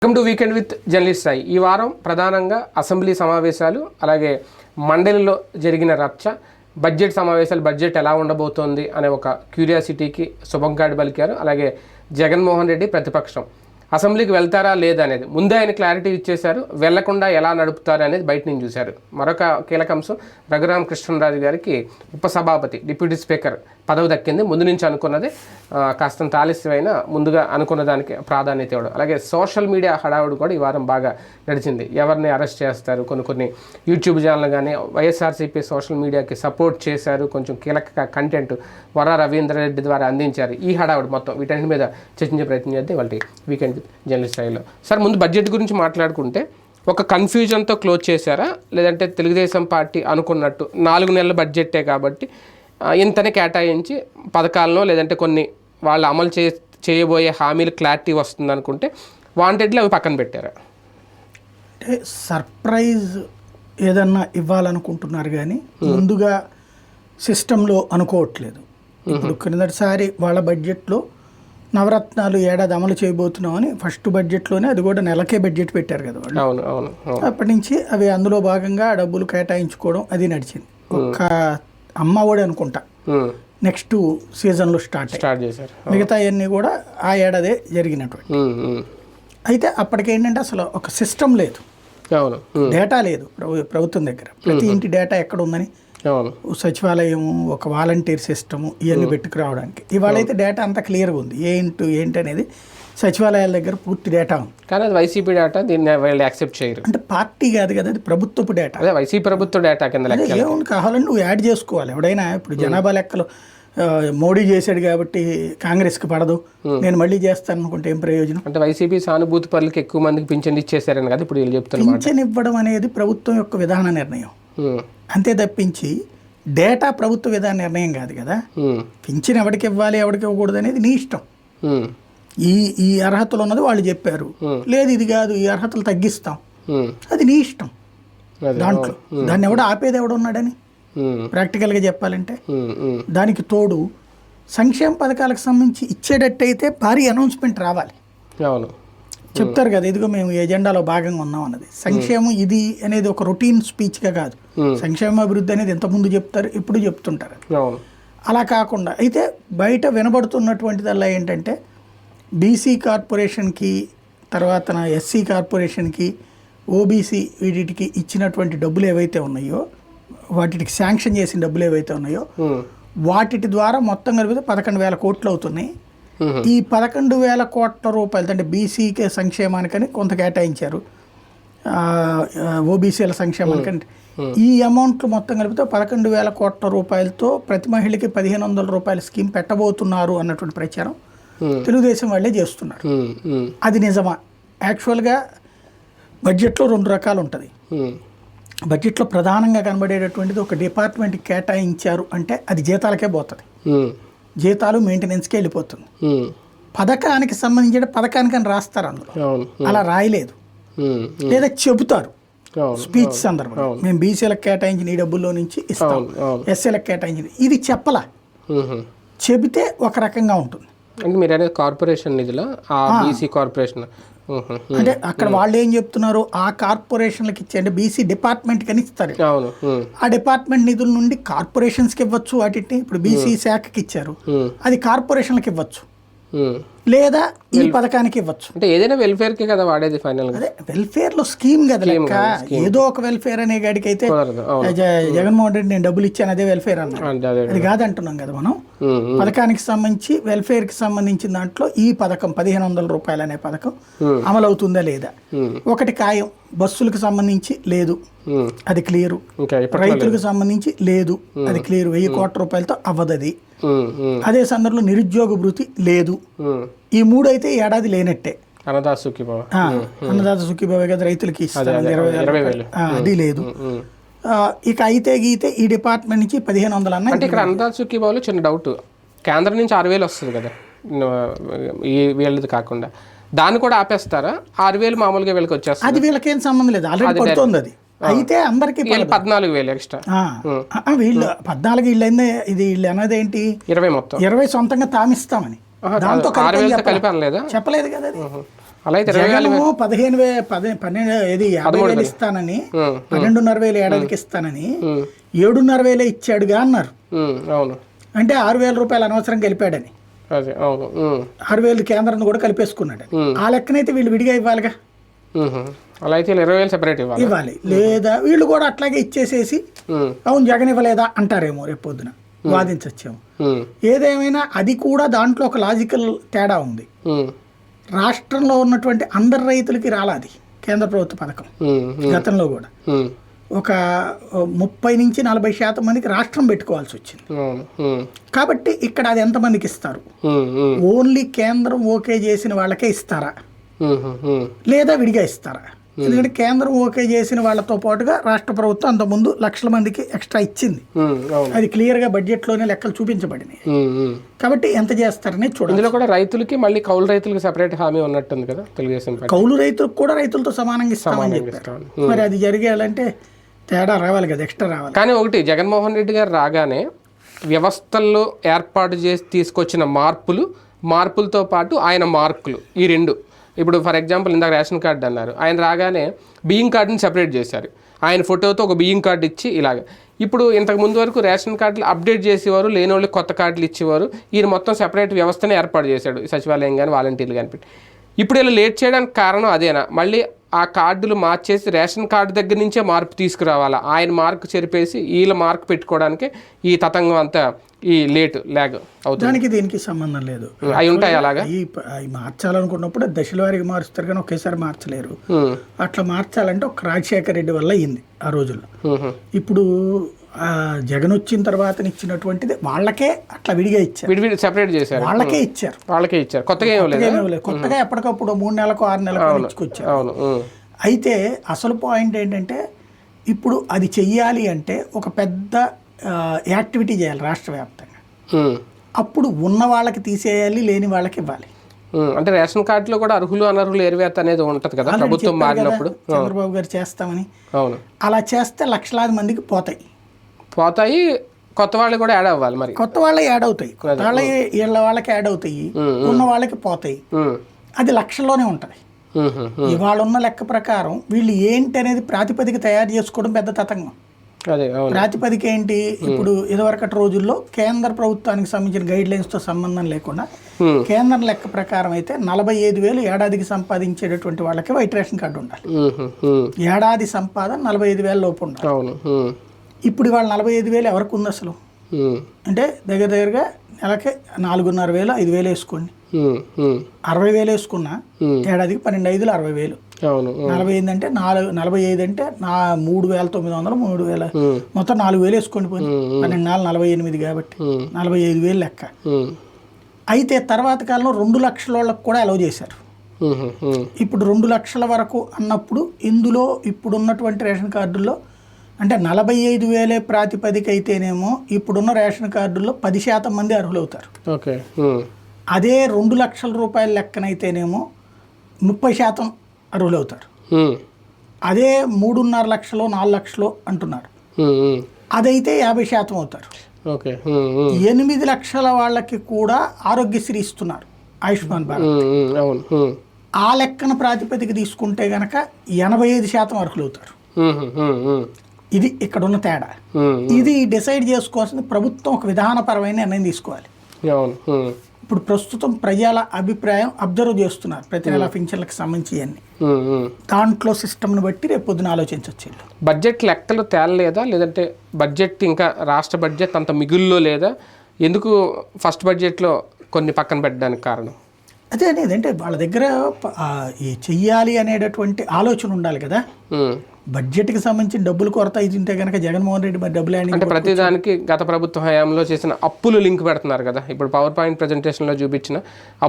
Welcome to weekend with journalist Sai. ఈ వారం ప్రధానంగా అసెంబ్లీ సమావేశాలు, అలాగే మండలిలో జరిగిన రచ్చ, బడ్జెట్ సమావేశాలు, బడ్జెట్ ఎలా ఉండబోతోంది అనే ఒక క్యూరియాసిటీకి శుభంకాడి పలికారు. అలాగే జగన్మోహన్ రెడ్డి ప్రతిపక్షం అసెంబ్లీకి వెళ్తారా లేదా అనేది ముందే ఆయన క్లారిటీ ఇచ్చేశారు. వెళ్లకుండా ఎలా నడుపుతారు అనేది బయట నుంచి చూశారు. మరొక కీలక అంశం, రఘురామ కృష్ణరాజు గారికి ఉపసభాపతి, డిప్యూటీ స్పీకర్ పదవి దక్కింది. ముందు నుంచి అనుకున్నది, కాస్తంత ఆలస్యమైన ముందుగా అనుకున్న దానికి ప్రాధాన్యత ఇవ్వడం. అలాగే సోషల్ మీడియా హడావుడు కూడా ఈ వారం బాగా నడిచింది. ఎవరిని అరెస్ట్ చేస్తారు, కొన్ని యూట్యూబ్ ఛానల్ కానీ వైఎస్ఆర్సీపీ సోషల్ మీడియాకి సపోర్ట్ చేశారు, కొంచెం కీలక కంటెంట్ వరా రవీంద్ర రెడ్డి ద్వారా అందించారు. ఈ హడావుడు మొత్తం వీటన్నిటి మీద చర్చించే ప్రయత్నం చేద్దాం వాళ్ళ వీకెండ్ జర్నలిస్ట్ స్థాయిలో. సార్, ముందు బడ్జెట్ గురించి మాట్లాడుకుంటే ఒక కన్ఫ్యూజన్తో క్లోజ్ చేశారా, లేదంటే తెలుగుదేశం పార్టీ అనుకున్నట్టు 4 నెలల బడ్జెట్టే కాబట్టి ఇంతనే కేటాయించి పథకాలను లేదంటే కొన్ని వాళ్ళు అమలు చేయబోయే హామీలు క్లారిటీ వస్తుంది అనుకుంటే వాంటెడ్లీ అవి పక్కన పెట్టారా? అంటే సర్ప్రైజ్ ఏదన్నా ఇవ్వాలనుకుంటున్నారు కానీ ముందుగా సిస్టంలో అనుకోవట్లేదు. ఇప్పుడు క్రిందటిసారి వాళ్ళ బడ్జెట్లో నవరత్నాలు ఏడాది అమలు చేయబోతున్నామని ఫస్ట్ బడ్జెట్లోనే, అది కూడా నెలకే బడ్జెట్ పెట్టారు కదా వాళ్ళు. అవును. అప్పటి నుంచి అవి అందులో భాగంగా డబ్బులు కేటాయించుకోవడం అది నడిచింది. ఒక్క అమ్మ ఒడి అనుకుంటా నెక్స్ట్ సీజన్లో స్టార్ట్ చేశారు. మిగతా అన్నీ కూడా ఆ ఏడాదే జరిగినటువంటి. అయితే అప్పటికేంటంటే అసలు ఒక సిస్టమ్ లేదు, డేటా లేదు ప్రభుత్వం దగ్గర. ప్రతి ఇంటి డేటా ఎక్కడ ఉందని, సచివాలయం, ఒక వాలంటీర్ సిస్టము, ఇవన్నీ పెట్టుకురావడానికి. ఇవాళ అయితే డేటా అంతా క్లియర్గా ఉంది, ఏంటి అనేది సచివాలయాల దగ్గర పూర్తి డేటా ఉంది. కానీ అది వైసీపీ డేటా, దీన్ని వాళ్ళు యాక్సెప్ట్ చేయరు. అంటే పార్టీ కాదు కదా, అది ప్రభుత్వపు డేటా. అదే వైసీపీ ప్రభుత్వ డేటా కింద ఏముంది, కావాలని నువ్వు యాడ్ చేసుకోవాలి. ఎవడైనా ఇప్పుడు జనాభా లెక్కలు మోడీ చేశాడు కాబట్టి కాంగ్రెస్కి పడదు, నేను మళ్ళీ చేస్తాను అనుకుంటే ఏం ప్రయోజనం? అంటే వైసీపీ సానుభూతి పనులకి ఎక్కువ మందికి పింఛన్ ఇచ్చేసారని కదా ఇప్పుడు వీళ్ళు చెప్తున్నారు. పింఛన్ ఇవ్వడం అనేది ప్రభుత్వం యొక్క విధాన నిర్ణయం, అంతే తప్పించి డేటా ప్రభుత్వ విధాన నిర్ణయం కాదు కదా. పింఛన్ ఎవరికి ఇవ్వాలి ఎవరికి ఇవ్వకూడదు అనేది నీ ఇష్టం. ఈ అర్హతలు ఉన్నది వాళ్ళు చెప్పారు, లేదు ఇది కాదు ఈ అర్హతలు తగ్గిస్తాం, అది నీ ఇష్టం. దాంట్లో దాన్ని ఎవడో ఆపేది ఎవడున్నాడని ప్రాక్టికల్గా చెప్పాలంటే. దానికి తోడు సంక్షేమ పథకాలకు సంబంధించి ఇచ్చేటట్టయితే భారీ అనౌన్స్మెంట్ రావాలి. చెప్తారు కదా, ఇదిగో మేము ఎజెండాలో భాగంగా ఉన్నాం అన్నది. సంక్షేమం ఇది అనేది ఒక రొటీన్ స్పీచ్గా కాదు. సంక్షేమ అభివృద్ధి అనేది ఎంతమంది చెప్తారు, ఇప్పుడు చెప్తుంటారు. అలా కాకుండా అయితే బయట వినబడుతున్నటువంటిదల్లా ఏంటంటే బీసీ కార్పొరేషన్కి, తర్వాత ఎస్సీ కార్పొరేషన్కి, ఓబీసీ వీటికి ఇచ్చినటువంటి డబ్బులు ఏవైతే ఉన్నాయో, వాటికి శాంక్షన్ చేసిన డబ్బులు ఏవైతే ఉన్నాయో వాటి ద్వారా మొత్తం కలిపితే 11,000 కోట్లు అవుతున్నాయి. ఈ 11,000 కోట్ల రూపాయలు అంటే బీసీకే సంక్షేమానికని కొంత కేటాయించారు, ఓబీసీల సంక్షేమానికంటే ఈ అమౌంట్లు మొత్తం కలిపితే 11,000 కోట్ల రూపాయలతో ప్రతి మహిళకి 1,500 రూపాయల స్కీమ్ పెట్టబోతున్నారు అన్నటువంటి ప్రచారం తెలుగుదేశం వాళ్ళే చేస్తున్నారు. అది నిజమా? యాక్చువల్గా బడ్జెట్లో 2 రకాలు ఉంటుంది. బడ్జెట్లో ప్రధానంగా కనబడేటటువంటిది ఒక డిపార్ట్మెంట్కి కేటాయించారు అంటే అది జీతాలకే పోతుంది, జీతాలు మెయింటెనెన్స్కి వెళ్ళిపోతుంది. పథకానికి సంబంధించిన పథకానికని రాస్తారు, అందులో అలా రాయలేదు. లేదా చెబుతారు స్పీచ్ సందర్భంగా, మేము బీసీలకు కేటాయించిన ఈ డబ్బుల్లో నుంచి ఇస్తాం, ఎస్సీలకు కేటాయించిన ఇది చెప్పలా. చెబితే ఒక రకంగా ఉంటుంది. అంటే మీరు అనేది కార్పొరేషన్ నిధుల బీసీ కార్పొరేషన్ అంటే అక్కడ వాళ్ళు ఏం చెప్తున్నారు, ఆ కార్పొరేషన్లకు ఇచ్చే అంటే బీసీ డిపార్ట్మెంట్ కని ఇస్తారు. ఆ డిపార్ట్మెంట్ నిధుల నుండి కార్పొరేషన్స్కి ఇవ్వచ్చు, వాటిని ఇప్పుడు బీసీ శాఖకి ఇచ్చారు, అది కార్పొరేషన్లకు ఇవ్వచ్చు, లేదా ఈ పథకానికి ఇవ్వచ్చు. అంటే ఏదైనా వెల్ఫేర్ కి కదా వాడేది ఫైనల్ గా. అదే వెల్ఫేర్ లో స్కీమ్ కదా లెక్క. ఏదో ఒక వెల్ఫేర్ అనే గాడికి అయితే జగన్మోహన్ రెడ్డి నేను డబ్బులు ఇచ్చాను అదే వెల్ఫేర్ అన్నాడు, అది కాదంటున్నాం కదా మనం. పథకానికి సంబంధించి వెల్ఫేర్ కి సంబంధించిన దాంట్లో ఈ పథకం 1,500 రూపాయలు అనే పథకం అమలవుతుందా లేదా, ఒకటి ఖాయం. బస్సులకు సంబంధించి లేదు, అది క్లియరు. రైతులకు సంబంధించి లేదు, అది క్లియర్. 1,000 కోట్ల రూపాయలతో అవ్వదు అది. అదే సందర్భంలో నిరుద్యోగ భృతి లేదు. ఈ 3 అయితే ఏడాది లేనట్టే. అన్నదాత సుఖీభావ కదా రైతులకి ఇస్తారు 20,000, అది లేదు. ఇక అయితే గీతే ఈ డిపార్ట్మెంట్ నుంచి 1,500 అన్న. అంటే ఇక్కడ అన్నదాత సుఖీభావలో చిన్న డౌట్, కేంద్రం నుంచి 6,000 వస్తుంది కదా ఈ వీళ్ళది కాకుండా, దాన్ని కూడా ఆపేస్తారా? 6,000 మామూలుగా వీళ్ళకి వచ్చేస్తారు, అది వీళ్ళకేం సంబంధం లేదు, ఆల్రెడీ పడుతుంది అది. అయితే అందరికి 14,000 ఎక్స్ట్రా. వీళ్ళు 14 వీళ్ళు అయిందే, ఇది వీళ్ళు అనేది ఏంటి 20 మొత్తం 20 సొంతంగా తామిస్తామని దాంతో చెప్పలేదు కదా. అలా అయితే జగన్ 50,000 ఇస్తానని 12,500 ఏడాదికి ఇస్తానని 7,500 ఇచ్చాడుగా అన్నారు. అవును, అంటే 6,000 రూపాయలు అనవసరం కలిపాడని, అదే అవును 6,000 కేంద్రం కూడా కలిపేసుకున్నాడు. ఆ లెక్కనైతే వీళ్ళు విడిగా ఇవ్వాలిగా. అలా అయితే 20,000 సెపరేట్ ఇవ్వాలి. లేదా వీళ్ళు కూడా అట్లాగే ఇచ్చేసేసి అవును జగన్ ఇవ్వలేదా అంటారేమో రేపు పొద్దున, వాదించచ్చేమో. ఏదేమైనా అది కూడా దాంట్లో ఒక లాజికల్ తేడా ఉంది. రాష్ట్రంలో ఉన్నటువంటి అందరు రైతులకి రాలాది కేంద్ర ప్రభుత్వ పథకం. గతంలో కూడా ఒక 30-40% మందికి రాష్ట్రం పెట్టుకోవాల్సి వచ్చింది. కాబట్టి ఇక్కడ అది ఎంతమందికి ఇస్తారు? ఓన్లీ కేంద్రం ఓకే చేసిన వాళ్ళకే ఇస్తారా లేదా విడిగా ఇస్తారా? ఎందుకంటే కేంద్రం ఓకే చేసిన వాళ్ళతో పాటుగా రాష్ట్ర ప్రభుత్వం అంతకుముందు లక్షల మందికి ఎక్స్ట్రా ఇచ్చింది. అది క్లియర్గా బడ్జెట్లోనే లెక్కలు చూపించబడినాయి. కాబట్టి ఎంత చేస్తారని చూడాలి. ఇందులో కూడా రైతులకి మళ్ళీ కౌలు రైతులకి సెపరేట్ హామీ ఉన్నట్టుంది కదా తెలుగుదేశం. కౌలు రైతులకు కూడా రైతులతో సమానంగా ఇస్తామని చెప్పారు. మరి అది జరిగేయాలంటే తేడా రావాలి కదా, ఎక్స్ట్రా రావాలి. కానీ ఒకటి, జగన్మోహన్ రెడ్డి గారు రాగానే వ్యవస్థల్లో ఏర్పాటు చేసి తీసుకొచ్చిన మార్పులతో పాటు ఆయన మార్కులు, ఈ రెండు. ఇప్పుడు ఫర్ ఎగ్జాంపుల్ ఇందాక రేషన్ కార్డు అన్నారు, ఆయన రాగానే బియ్యం కార్డుని సెపరేట్ చేశారు. ఆయన ఫోటోతో ఒక బియ్యం కార్డు ఇచ్చి ఇలాగ. ఇప్పుడు ఇంతకు ముందు వరకు రేషన్ కార్డులు అప్డేట్ చేసేవారు, లేని వాళ్ళకి కొత్త కార్డులు ఇచ్చేవారు. ఈయన మొత్తం సెపరేట్ వ్యవస్థనే ఏర్పాటు చేశాడు, సచివాలయం కానీ వాలంటీర్లు కానీ పెట్టి. ఇప్పుడు ఇలా లేట్ చేయడానికి కారణం అదేనా? మళ్ళీ ఆ కార్డులు మార్చేసి రేషన్ కార్డు దగ్గర నుంచే మార్పు తీసుకురావాలా? ఆయన మార్కు చెరిపేసి వీళ్ళ మార్కు పెట్టుకోవడానికి ఈ తతంగం అంతా ఈ ల్యాగ్ అవుతుంది. దానికి దీనికి సంబంధం లేదు. అవి ఉంటాయి అలాగా. ఈ మార్చాలనుకున్నప్పుడు దశల వారికి మారుస్తారు కానీ ఒకేసారి మార్చలేరు. అట్లా మార్చాలంటే ఒక రాజశేఖర రెడ్డి వల్ల అయింది ఆ రోజుల్లో. ఇప్పుడు జగన్ వచ్చిన తర్వాత ఇచ్చినటువంటిది వాళ్ళకే అట్లా విడిగా ఇచ్చారు, విడివిడి సెపరేట్ చేశారు, వాళ్ళకే ఇచ్చారు. కొత్తగా ఏం లేదు. కొత్తగా ఎప్పటికప్పుడు 3 నెలలకు 6 నెలలకు ఇచ్చుకొచ్చారు. అయితే అసలు పాయింట్ ఏంటంటే ఇప్పుడు అది చెయ్యాలి అంటే ఒక పెద్ద యాక్టివిటీ చేయాలి రాష్ట్ర వ్యాప్తంగా. అప్పుడు ఉన్న వాళ్ళకి తీసేయాలి, లేని వాళ్ళకి ఇవ్వాలి. అంటే రేషన్ కార్డులో కూడా అర్హులు అనర్హులు ఏరివేత అనేది ఉంటుంది కదా ప్రభుత్వం మారినప్పుడు. చంద్రబాబు గారు చేస్తామని. అవును, అలా చేస్తే లక్షలాది మందికి పోతాయి. కొత్త వాళ్ళు కూడా యాడ్ అవ్వాలి. మరి కొత్త వాళ్ళే యాడ్ అవుతాయి, వీళ్ళ వాళ్ళకి యాడ్ అవుతాయి, ఉన్న వాళ్ళకి పోతాయి. అది లక్షల్లోనే ఉంటుంది. ఇవాళ ఉన్న లెక్క ప్రకారం వీళ్ళు ఏంటి అనేది ప్రాతిపదిక తయారు చేసుకోవడం పెద్ద తతంగం. ప్రాతిపదిక ఏంటి? ఇప్పుడు ఇదివరకటి రోజుల్లో కేంద్ర ప్రభుత్వానికి సంబంధించిన గైడ్ లైన్స్తో సంబంధం లేకుండా కేంద్రం లెక్క ప్రకారం అయితే 45,000 ఏడాదికి సంపాదించేటటువంటి వాళ్ళకి వైట్ రేషన్ కార్డు ఉండాలి. ఏడాది సంపాదన 45,000 లోపు ఉండాలి. ఇప్పుడు ఇవాళ 45,000 ఎవరికి ఉంది అసలు? అంటే దగ్గరగా నెలకి 4,500 5,000 వేసుకోండి. 60,000 వేసుకున్నా ఏడాదికి 12,500 60,000. 45 అంటే 45 అంటే 3,900 3,000 మొత్తం 4,000 వేసుకోండి. పోయి 12 48 కాబట్టి 45,000 లెక్క. అయితే తర్వాత కాలంలో 2 లక్షల వాళ్ళకు కూడా అలౌ చేశారు. ఇప్పుడు 2 లక్షల వరకు అన్నప్పుడు ఇందులో ఇప్పుడు ఉన్నటువంటి రేషన్ కార్డుల్లో అంటే 45,000 ప్రాతిపదిక అయితేనేమో ఇప్పుడున్న రేషన్ కార్డుల్లో 10% మంది అర్హులవుతారు. అదే 2 లక్షల రూపాయల లెక్కనైతేనేమో 30% అర్హులవుతారు. అదే 3.5 లక్షలు 4 లక్షలు అంటున్నారు, అదైతే 50% అవుతారు. 8 లక్షల వాళ్ళకి కూడా ఆరోగ్యశ్రీ ఇస్తున్నారు, ఆయుష్మాన్ భారత్. ఆ లెక్కన ప్రాతిపదిక తీసుకుంటే గనక 85% అర్హులవుతారు. ఇది ఇక్కడ ఉన్న తేడా. ఇది డిసైడ్ చేసుకోవాల్సింది ప్రభుత్వం ఒక విధానపరమైన నిర్ణయం తీసుకోవాలి. ఇప్పుడు ప్రస్తుతం ప్రజల అభిప్రాయం అబ్జర్వ్ చేస్తున్నారు, ప్రతి నెల పింఛన్లకు సంబంధించి అన్ని దాంట్లో సిస్టమ్ను బట్టి రేపు పొద్దున ఆలోచించవచ్చు. బడ్జెట్ లెక్కలు తేలలేదా, లేదంటే బడ్జెట్ ఇంకా రాష్ట్ర బడ్జెట్ అంత మిగుల్లో లేదా? ఎందుకు ఫస్ట్ బడ్జెట్లో కొన్ని పక్కన పెట్టడానికి కారణం అదే అనేది. అంటే వాళ్ళ దగ్గర చెయ్యాలి అనేటటువంటి ఆలోచన ఉండాలి కదా. బడ్జెట్కి సంబంధించిన డబ్బులు కొరత అయితే కనుక జగన్మోహన్ రెడ్డి మరి డబ్బులు అంటే ప్రతిదానికి గత ప్రభుత్వ హయాంలో చేసిన అప్పులు లింక్ పెడుతున్నారు కదా. ఇప్పుడు పవర్ పాయింట్ ప్రజెంటేషన్లో చూపించిన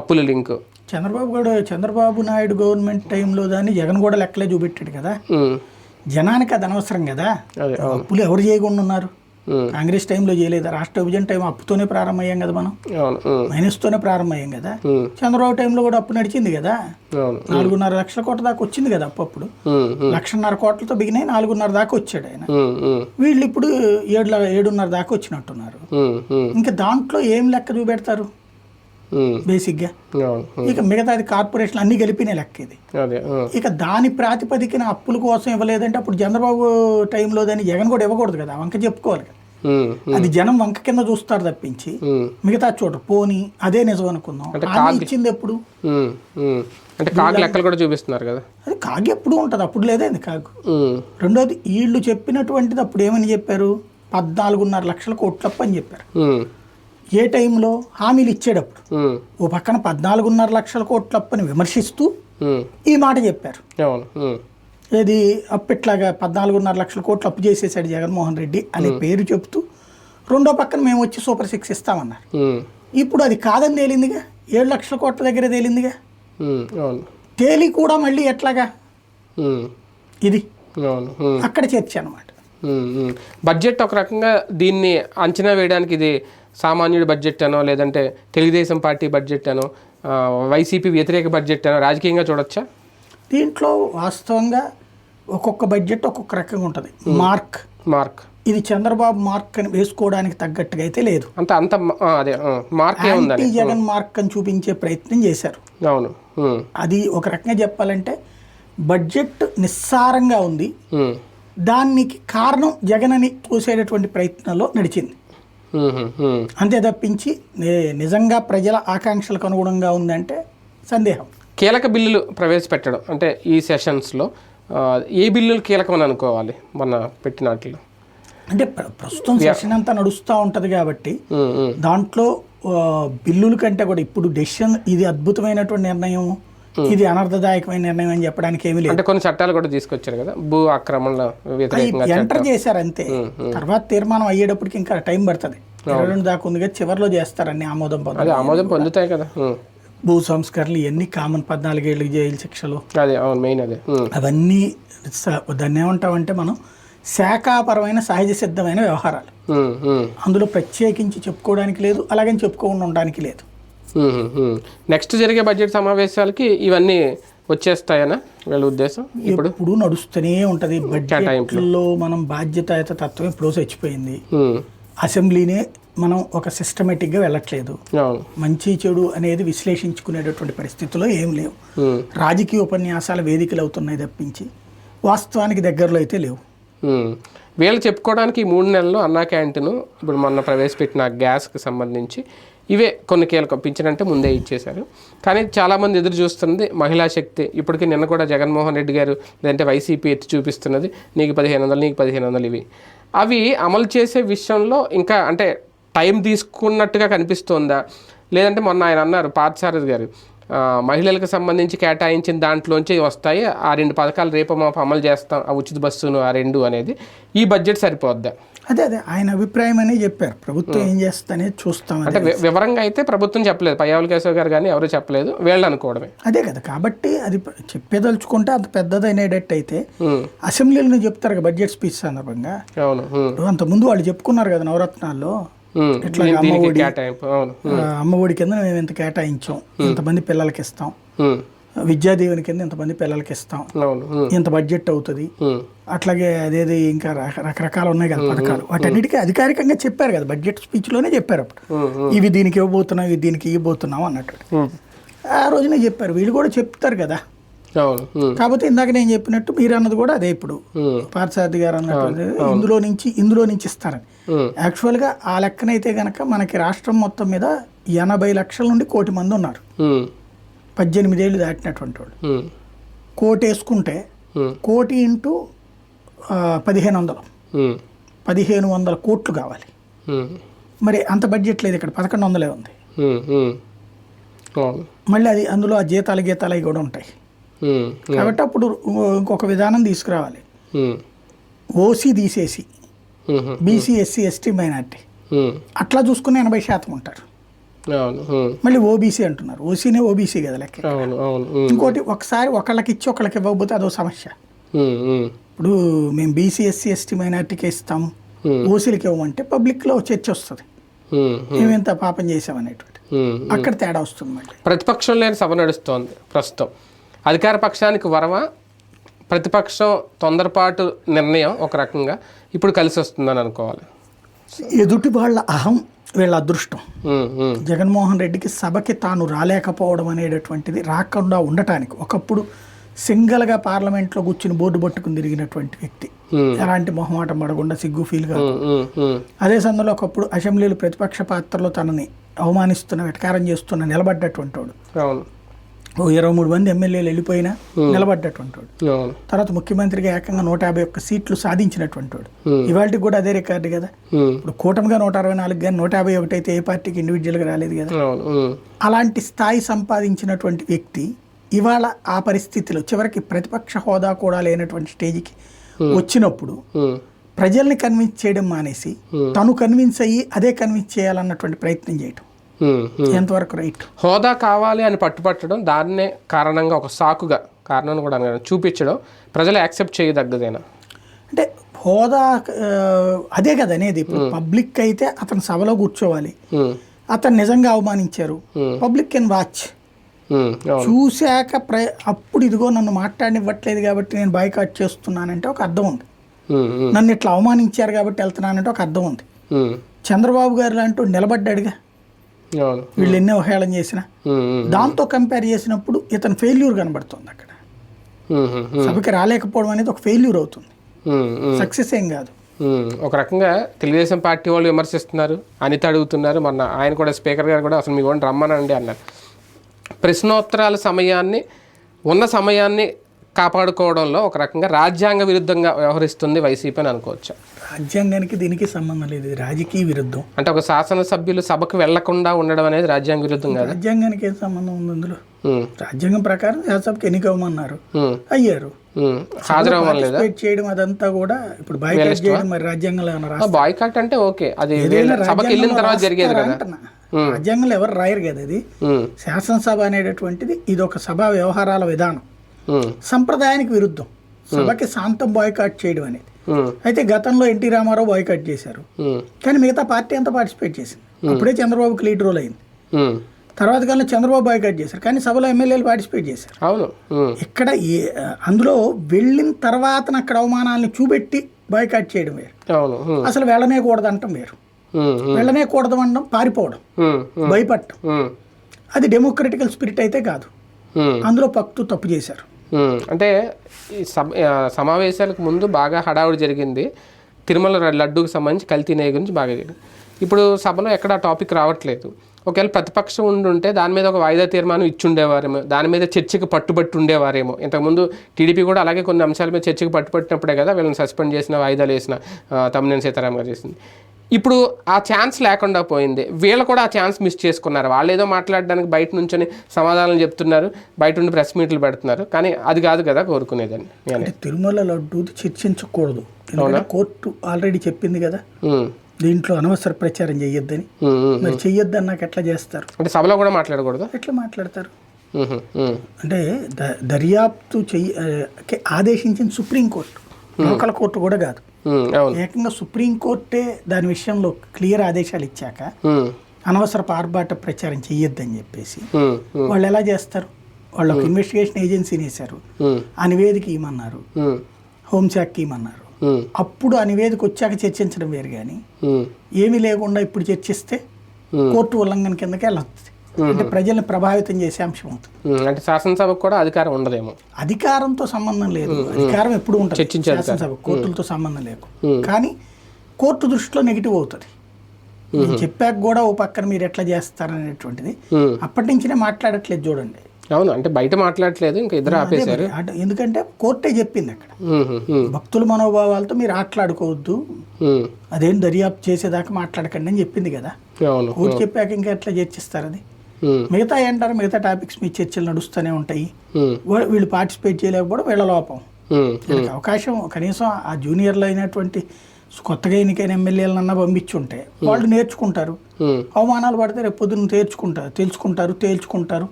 అప్పుల లింక్ చంద్రబాబు నాయుడు గవర్నమెంట్ టైంలో దాన్ని జగన్ కూడా లెక్కలే చూపెట్టాడు కదా. జనానికి అది అనవసరం కదా. అప్పులు ఎవరు చేయకుండా ఉన్నారు? కాంగ్రెస్ టైంలో చేయలేదా? రాష్ట్ర విభజన టైం అప్పుతోనే ప్రారంభమయ్యాం కదా, మనం మైనస్తోనే ప్రారంభమయ్యాం కదా. చంద్రబాబు టైంలో కూడా అప్పు నడిచింది కదా. 4.5 లక్షల కోట్ల దాకా వచ్చింది కదా అప్పు. అప్పుడు 1,50,000 కోట్లతో బిగినాయి, 4.5 దాకా వచ్చాడు ఆయన. వీళ్ళు ఇప్పుడు 7.5 దాకా వచ్చినట్టున్నారు. ఇంకా దాంట్లో ఏం లెక్క చూపెడతారు? బేసిక్గా. ఇక మిగతాది కార్పొరేషన్ అన్ని కలిపిన లెక్క ఇది. ఇక దాని ప్రాతిపదికన అప్పుల కోసం ఇవ్వలేదంటే అప్పుడు చంద్రబాబు టైంలో దాన్ని జగన్ కూడా ఇవ్వకూడదు కదా, వంక చెప్పుకోవాలి కదా. అది జనం వంక కింద చూస్తారు తప్పించి మిగతా చోట పోనీ అదే నిజం అనుకుందాం. ఇచ్చింది ఎప్పుడు అంటే కాగు లెక్కలు కూడా చూపిస్తున్నారు కదా, అది కాగు ఎప్పుడు ఉంటుంది, అప్పుడు లేదండి కాగు. రెండోది వీళ్ళు చెప్పినటువంటిది అప్పుడు ఏమని చెప్పారు, 14.5 లక్షల కోట్ల అప్పు అని చెప్పారు. ఏ టైంలో హామీలు ఇచ్చేటప్పుడు ఓ పక్కన 14.5 లక్షల కోట్ల అప్పని విమర్శిస్తూ ఈ మాట చెప్పారు. ఏది అప్పట్లాగా 14.5 లక్షల కోట్లు అప్పు చేసేసాడు జగన్మోహన్ రెడ్డి అనే పేరు చెప్తూ రెండో పక్కన మేము వచ్చి సూపర్ 6 ఇస్తామన్నారు. ఇప్పుడు అది కాదని తేలిందిగా, 7 లక్షల కోట్ల దగ్గర తేలిందిగా. తేలి కూడా మళ్ళీ ఎట్లాగా ఇది అక్కడ చర్చ అనమాట. బడ్జెట్ ఒక రకంగా దీన్ని అంచనా వేయడానికి ఇది సామాన్యుడి బడ్జెట్ అనో లేదంటే తెలుగుదేశం పార్టీ బడ్జెట్ అనో వైసీపీ వ్యతిరేక బడ్జెట్ అనో రాజకీయంగా చూడొచ్చా? దీంట్లో వాస్తవంగా ఒక్కొక్క బడ్జెట్ ఒక్కొక్క రకంగా ఉంటుంది. మార్క్ ఇది చంద్రబాబు మార్క్ అని వేసుకోవడానికి తగ్గట్టుగా అయితే లేదు. అదే మార్క్ జగన్ మార్క్ అని చూపించే ప్రయత్నం చేశారు. అవును, అది ఒక రకంగా చెప్పాలంటే బడ్జెట్ నిస్సారంగా ఉంది, దానికి కారణం జగన్ అని తోసేటటువంటి ప్రయత్నంలో నడిచింది. అంతే తప్పించి నిజంగా ప్రజల ఆకాంక్షలకు అనుగుణంగా ఉందంటే సందేహం. కీలక బిల్లులు ప్రవేశపెట్టడం అంటే ఈ సెషన్స్లో ఏ బిల్లులు కీలకం అని అనుకోవాలి మొన్న పెట్టిన వాటిలో? అంటే ప్రస్తుతం సెషన్ అంతా నడుస్తూ ఉంటుంది కాబట్టి దాంట్లో బిల్లుల కంటే కూడా ఇప్పుడు డెసిషన్ ఇది అద్భుతమైనటువంటి నిర్ణయం, ఇది అనర్థదాయకమైన నిర్ణయం అని చెప్పడానికి ఏమీ లేదు. అంటే కొన్ని చట్టాలు కూడా తీసుకొచ్చారు కదా, భూ ఆక్రమణ ఎంటర్ చేశారు అంతే. తర్వాత తీర్మానం అయ్యేటప్పటికి ఇంకా టైం పడుతుంది, 22 దాకా ఉంది కదా, చివరిలో చేస్తారని ఆమోదం పొందుతాయి కదా. భూ సంస్కరణలు ఇవన్నీ కామన్, 14 ఏళ్ళకి జైలు శిక్షలు, అదే అవన్నీ దాన్ని ఏమంటామంటే మనం శాఖాపరమైన సహజ సిద్ధమైన వ్యవహారాలు. అందులో ప్రత్యేకించి చెప్పుకోవడానికి లేదు, అలాగని చెప్పుకోకుండా ఉండడానికి లేదు. నెక్స్ట్ జరిగే బడ్జెట్ సమావేశాలకి ఇవన్నీ వచ్చేస్తాయనా వీళ్ళ ఉద్దేశం? ఇప్పుడు నడుస్తూనే ఉంటుంది బడ్జెట్లో. మనం బాధ్యతాయుత తత్వం ఎప్పుడో చచ్చిపోయింది. అసెంబ్లీనే మనం ఒక సిస్టమేటిక్గా వెళ్ళట్లేదు. మంచి చెడు అనేది విశ్లేషించుకునేటటువంటి పరిస్థితుల్లో ఏం లేవు. రాజకీయ ఉపన్యాసాల వేదికలు అవుతున్నాయి తప్పించి వాస్తవానికి దగ్గరలో అయితే లేవు. వీళ్ళు చెప్పుకోవడానికి 3 నెలల్లో అన్నా క్యాంటీన్, ఇప్పుడు మొన్న ప్రవేశపెట్టిన గ్యాస్కి సంబంధించి ఇవే కొన్ని కీలకం. పింఛనంటే ముందే ఇచ్చేశారు, కానీ చాలామంది ఎదురు చూస్తున్నది మహిళా శక్తి. ఇప్పటికీ నిన్న కూడా జగన్మోహన్ రెడ్డి గారు లేదంటే వైసీపీ ఎత్తి చూపిస్తున్నది నీకు 1500 నీకు 1500 ఇవి. అవి అమలు చేసే విషయంలో ఇంకా అంటే టైం తీసుకున్నట్టుగా కనిపిస్తోందా? లేదంటే మొన్న ఆయన అన్నారు పార్థసారథి గారు, మహిళలకు సంబంధించి కేటాయించిన దాంట్లోంచి వస్తాయి ఆ 2 పథకాలు రేపు మాపు అమలు చేస్తాం, ఆ ఉచిత బస్సును ఆ 2 అనేది ఈ బడ్జెట్ సరిపోద్దా? అదే ఆయన అభిప్రాయం అని చెప్పారు. ప్రభుత్వం ఏం చేస్తానే చూస్తాం అంటే వివరంగా అయితే ప్రభుత్వం చెప్పలేదు, పయ్యావుల కేశవ్ గారు కానీ ఎవరు చెప్పలేదు, వీళ్ళు అనుకోవడమే. అదే కదా, కాబట్టి అది చెప్పేదలుచుకుంటే అంత పెద్దదైనట్టు అయితే అసెంబ్లీలో చెప్తారు కదా బడ్జెట్ స్పీచ్ సందర్భంగా. అవును, అంతకుముందు వాళ్ళు చెప్పుకున్నారు కదా నవరత్నాల్లో, ఇట్లా అమ్మఒడి కింద మేము ఇంత కేటాయించాం, ఇంతమంది పిల్లలకి ఇస్తాం, విద్యాదీవెన కింద ఇంతమంది పిల్లలకి ఇస్తాం, ఇంత బడ్జెట్ అవుతుంది, అట్లాగే అదేది ఇంకా రకరకాలు ఉన్నాయి కదా పథకాలు, వాటన్నిటికీ అధికారికంగా చెప్పారు కదా బడ్జెట్ స్పీచ్లోనే చెప్పారు. అప్పుడు ఇవి దీనికి ఇవ్వబోతున్నాం, ఇవి దీనికి ఇవ్వబోతున్నాం అన్నట్టు ఆ రోజునే చెప్పారు. వీళ్ళు కూడా చెప్తారు కదా. కాకపోతే ఇందాక నేను చెప్పినట్టు మీరు అన్నది కూడా అదే, ఇప్పుడు పార్థసారథి గారు అన్నట్టు ఇందులో నుంచి ఇస్తారని. యాక్చువల్గా ఆ లెక్కనైతే కనుక మనకి రాష్ట్రం మొత్తం మీద 80 లక్షల నుండి 1 కోటి మంది ఉన్నారు. 18 ఏళ్ళు దాటినటువంటి వాళ్ళు. 1 కోటి వేసుకుంటే 1 కోటి ఇంటూ 1500 కోట్లు కావాలి. మరి అంత బడ్జెట్ లేదు ఇక్కడ, 1100 ఉంది. మళ్ళీ అది అందులో ఆ జీతాలు అవి కూడా ఉంటాయి. కాబట్టి అప్పుడు ఇంకొక విధానం తీసుకురావాలి. ఓసీ తీసేసి బీసీ ఎస్సీ ఎస్టీ మైనార్టీ అట్లా చూసుకుని 80% ఉంటారు. మళ్ళీ ఓబీసీ అంటున్నారు, ఓసీనే ఓబీసీ కదా లెక్క. ఇంకోటి ఒకసారి ఒకళ్ళకి ఇచ్చి ఒకళ్ళకి ఇవ్వకపోతే అదో సమస్య. ఇప్పుడు మేము బీసీ ఎస్సీ ఎస్టీ మైనార్టీకి ఇస్తాము, ఓసీలకి ఇవ్వమంటే పబ్లిక్లో చర్చ వస్తుంది, మేమెంత పాపం చేసామనేటువంటి, అక్కడ తేడా వస్తుంది. మళ్ళీ ప్రతిపక్షం లేని సభ నడుస్తోంది ప్రస్తుతం. అధికార పక్షానికి వరమ, ప్రతిపక్షం తొందరపాటు నిర్ణయం ఒక రకంగా ఇప్పుడు కలిసి వస్తుందని అనుకోవాలి. ఎదుటి వాళ్ళ అహం వీళ్ళ అదృష్టం. జగన్మోహన్ రెడ్డికి సభకి తాను రాలేకపోవడం అనేటటువంటిది రాకుండా ఉండటానికి ఒకప్పుడు సింగిల్గా పార్లమెంట్లో కూర్చుని బోర్డు పట్టుకుని తిరిగినటువంటి వ్యక్తి, ఎలాంటి మొహమాటం పడకుండా సిగ్గు ఫీల్ కాదు. అదే సమయంలో ఒకప్పుడు అసెంబ్లీలో ప్రతిపక్ష పాత్రలో తనని అవమానిస్తున్న వెటకారం చేస్తున్న నిలబడ్డటువంటి వాడు, 23 మంది ఎమ్మెల్యేలు వెళ్ళిపోయినా నిలబడ్డటువంటి వాడు, తర్వాత ముఖ్యమంత్రిగా ఏకంగా 151 సీట్లు సాధించినటువంటి వాడు. ఇవాళకి కూడా అదే రికార్డు కదా. ఇప్పుడు కూటమిగా 164 కానీ 151 అయితే ఏ పార్టీకి ఇండివిజువల్గా రాలేదు కదా. అలాంటి స్థాయి సంపాదించినటువంటి వ్యక్తి ఇవాళ ఆ పరిస్థితిలో చివరికి ప్రతిపక్ష హోదా కూడా లేనటువంటి స్టేజ్కి వచ్చినప్పుడు ప్రజల్ని కన్విన్స్ చేయడం మానేసి తను కన్విన్స్ అయ్యి అదే కన్విన్స్ చేయాలన్నటువంటి ప్రయత్నం చేయటం ఎంతవరకు రైట్? హోదా కావాలి అని పట్టుపట్టడం, దాన్నే కారణంగా ఒక సాకుగా కారణాన్ని కూడా చూపించడం ప్రజలు యాక్సెప్ట్ చేయదగ్గదేనా? అంటే హోదా అదే కదా అనేది. ఇప్పుడు పబ్లిక్ అయితే అతను సభలో కూర్చోవాలి, అతను నిజంగా అవమానించారు, పబ్లిక్ కెన్ వాచ్, చూశాక అప్పుడు ఇదిగో నన్ను మాట్లాడనివ్వట్లేదు కాబట్టి నేను బాయ్కాట్ చేస్తున్నానంటే ఒక అర్థం ఉంది, నన్ను ఇట్లా అవమానించారు కాబట్టి వెళ్తున్నానంటే ఒక అర్థం ఉంది. చంద్రబాబు గారు లాంటి నిలబడ్డాడుగా, వీళ్ళు ఎన్ని అవహేళన చేసినా దాంతో కంపేర్ చేసినప్పుడు ఇతను ఫెయిల్యూర్ కనబడుతుంది. అక్కడ సభకి రాలేకపోవడం అనేది ఒక ఫెయిల్యూర్ అవుతుంది, సక్సెస్ ఏం కాదు. ఒక రకంగా తెలుగుదేశం పార్టీ వాళ్ళు విమర్శిస్తున్నారు, అనిత అడుగుతున్నారు, మొన్న ఆయన కూడా స్పీకర్ గారు కూడా అసలు మీ కూడా రమ్మనండి అన్నారు. ప్రశ్నోత్తరాల సమయాన్ని ఉన్న సమయాన్ని కాపాడుకోవడంలో ఒక రకంగా రాజ్యాంగ విరుద్ధంగా వ్యవహరిస్తుంది వైసీపీ అని అనుకోవచ్చు. రాజ్యాంగానికి దీనికి సంబంధం లేదు, ఇది రాజకీయ విరుద్ధం. అంటే ఒక శాసనసభ్యులు సభకు వెళ్లకుండా ఉండడం అనేది రాజ్యాంగ విరుద్ధం కాదు. రాజ్యాంగానికి ఏం సంబంధం ఉంది అందులో? రాజ్యాంగం ప్రకారం శాసనసభకి ఎన్నికవ్వమన్నారు, అయ్యారు, పార్టిసిపేట్ చేయడం అదంతా కూడా. ఇప్పుడు బాయ్కాట్ చేయడం మరి రాజ్యాంగంలో బాయ్కాట్ అంటే ఓకే, అది సభకి వెళ్ళిన తర్వాత జరిగేది కదా. రాజ్యాంగంలో ఎవరు రాయరు కదా అది. శాసనసభ అనేటటువంటిది ఇది ఒక సభా వ్యవహారాల విధానం, సంప్రదాయానికి విరుద్ధం సభకి శాంతం బాయ్కాట్ చేయడం అనేది. అయితే గతంలో ఎన్టీ రామారావు బాయ్కాట్ చేశారు, కానీ మిగతా పార్టీ అంతా పార్టిసిపేట్ చేసింది. అప్పుడే చంద్రబాబుకి లీడ్ రోల్ అయింది. తర్వాత కాలంలో చంద్రబాబు బాయ్కాట్ చేశారు, కానీ సభలో ఎమ్మెల్యేలు పార్టిసిపేట్ చేశారు. అవును, ఇక్కడ అందులో వెళ్ళిన తర్వాత అక్కడ అవమానాలను చూపెట్టి బాయ్కాట్ చేయడం వేరు, అసలు వెళ్ళనే కూడదు అంటాం వేరు. వెళ్ళనే కూడదు అనడం పారిపోవడం, భయపడటం, అది డెమోక్రటికల్ స్పిరిట్ అయితే కాదు. అందులో తప్పు చేశారు. అంటే ఈ సమావేశాలకు ముందు బాగా హడావుడి జరిగింది, తిరుమల లడ్డూకి సంబంధించి కల్తీ నెయ్యి గురించి బాగా జరిగింది. ఇప్పుడు సభలో ఎక్కడ టాపిక్ రావట్లేదు. ఒకవేళ ప్రతిపక్షం ఉండుంటే దాని మీద ఒక వాయిదా తీర్మానం ఇచ్చుండేవారేమో, దాని మీద చర్చకు పట్టుబట్టి ఉండేవారేమో. ఇంతకుముందు టీడీపీ కూడా అలాగే కొన్ని అంశాల మీద చర్చకు పట్టుబట్టినప్పుడే కదా వీళ్ళని సస్పెండ్ చేసిన, వాయిదాలు వేసిన తమ్మినేని సీతారాం గారు చేసింది. ఇప్పుడు ఆ ఛాన్స్ లేకుండా పోయింది, వీళ్ళు కూడా ఆ ఛాన్స్ మిస్ చేసుకున్నారు. వాళ్ళు ఏదో మాట్లాడడానికి బయట నుంచొని సమాధానాలు చెప్తున్నారు, బయట ఉండి ప్రెస్ మీట్లు పెడుతున్నారు, కానీ అది కాదు కదా కోరుకునేదని. తిరుమల లడ్డూ చర్చించకూడదు, కోర్టు ఆల్రెడీ చెప్పింది కదా దీంట్లో అనవసర ప్రచారం చెయ్యొద్దని. మరి చెయ్యొద్దని నాకు ఎట్లా చేస్తారు? అంటే సభలో కూడా మాట్లాడకూడదు, ఎట్లా మాట్లాడతారు? అంటే దర్యాప్తు ఆదేశించిన సుప్రీంకోర్టు, లోకల్ కోర్టు కూడా కాదు. ఏకంగా సుప్రీంకోర్టే దాని విషయంలో క్లియర్ ఆదేశాలు ఇచ్చాక అనవసర ఆర్భాట ప్రచారం చెయ్యొద్దని చెప్పేసి వాళ్ళు ఎలా చేస్తారు? వాళ్ళు ఒక ఇన్వెస్టిగేషన్ ఏజెన్సీని వేశారు, ఆ నివేదిక ఇవ్వమన్నారు, హోంశాఖకి ఇవ్వమన్నారు. అప్పుడు ఆ నివేదిక వచ్చాక చర్చించడం వేరు, కానీ ఏమీ లేకుండా ఇప్పుడు చర్చిస్తే కోర్టు ఉల్లంఘన కిందకే వెళ్ళొస్తుంది. అంటే ప్రజల్ని ప్రభావితం చేసే అంశం అవుతుంది. అంటే శాసనసభకు కూడా అధికారం ఉండదేమో. అధికారంతో సంబంధం లేదు, అధికారం ఎప్పుడు ఉంటుంది శాసనసభ, కోర్టులతో సంబంధం లేదు. కానీ కోర్టు దృష్టిలో నెగిటివ్ అవుతుంది. చెప్పాక కూడా ఓ పక్కన మీరు ఎట్లా చేస్తారనేటువంటిది అప్పటి నుంచినే మాట్లాడట్లేదు చూడండి. అవును, అంటే బయట మాట్లాడట్లేదు, ఇంకా ఇద్దరు ఆపేశారు. ఎందుకంటే కోర్టే చెప్పింది అక్కడ భక్తుల మనోభావాలతో మీరు ఆటలాడుకోవద్దు, అదేం దర్యాప్తు చేసేదాకా మాట్లాడకండి అని చెప్పింది కదా. కోర్టు చెప్పాక ఇంకా ఎట్లా చర్చిస్తారు? అది మిగతా ఏంటారు, మిగతా టాపిక్స్ మీ చర్చలు నడుస్తూనే ఉంటాయి. వీళ్ళు పార్టిసిపేట్ చేయలేకపోవడం వీళ్ళ లోపం. అవకాశం కనీసం ఆ జూనియర్లో అయినటువంటి కొత్తగా ఎన్నికైన ఎమ్మెల్యేలన్నా పంపించుంటే వాళ్ళు నేర్చుకుంటారు, అవమానాలు పడితే రేపు పొద్దున్న తేల్చుకుంటారు, తేరుకుంటారు.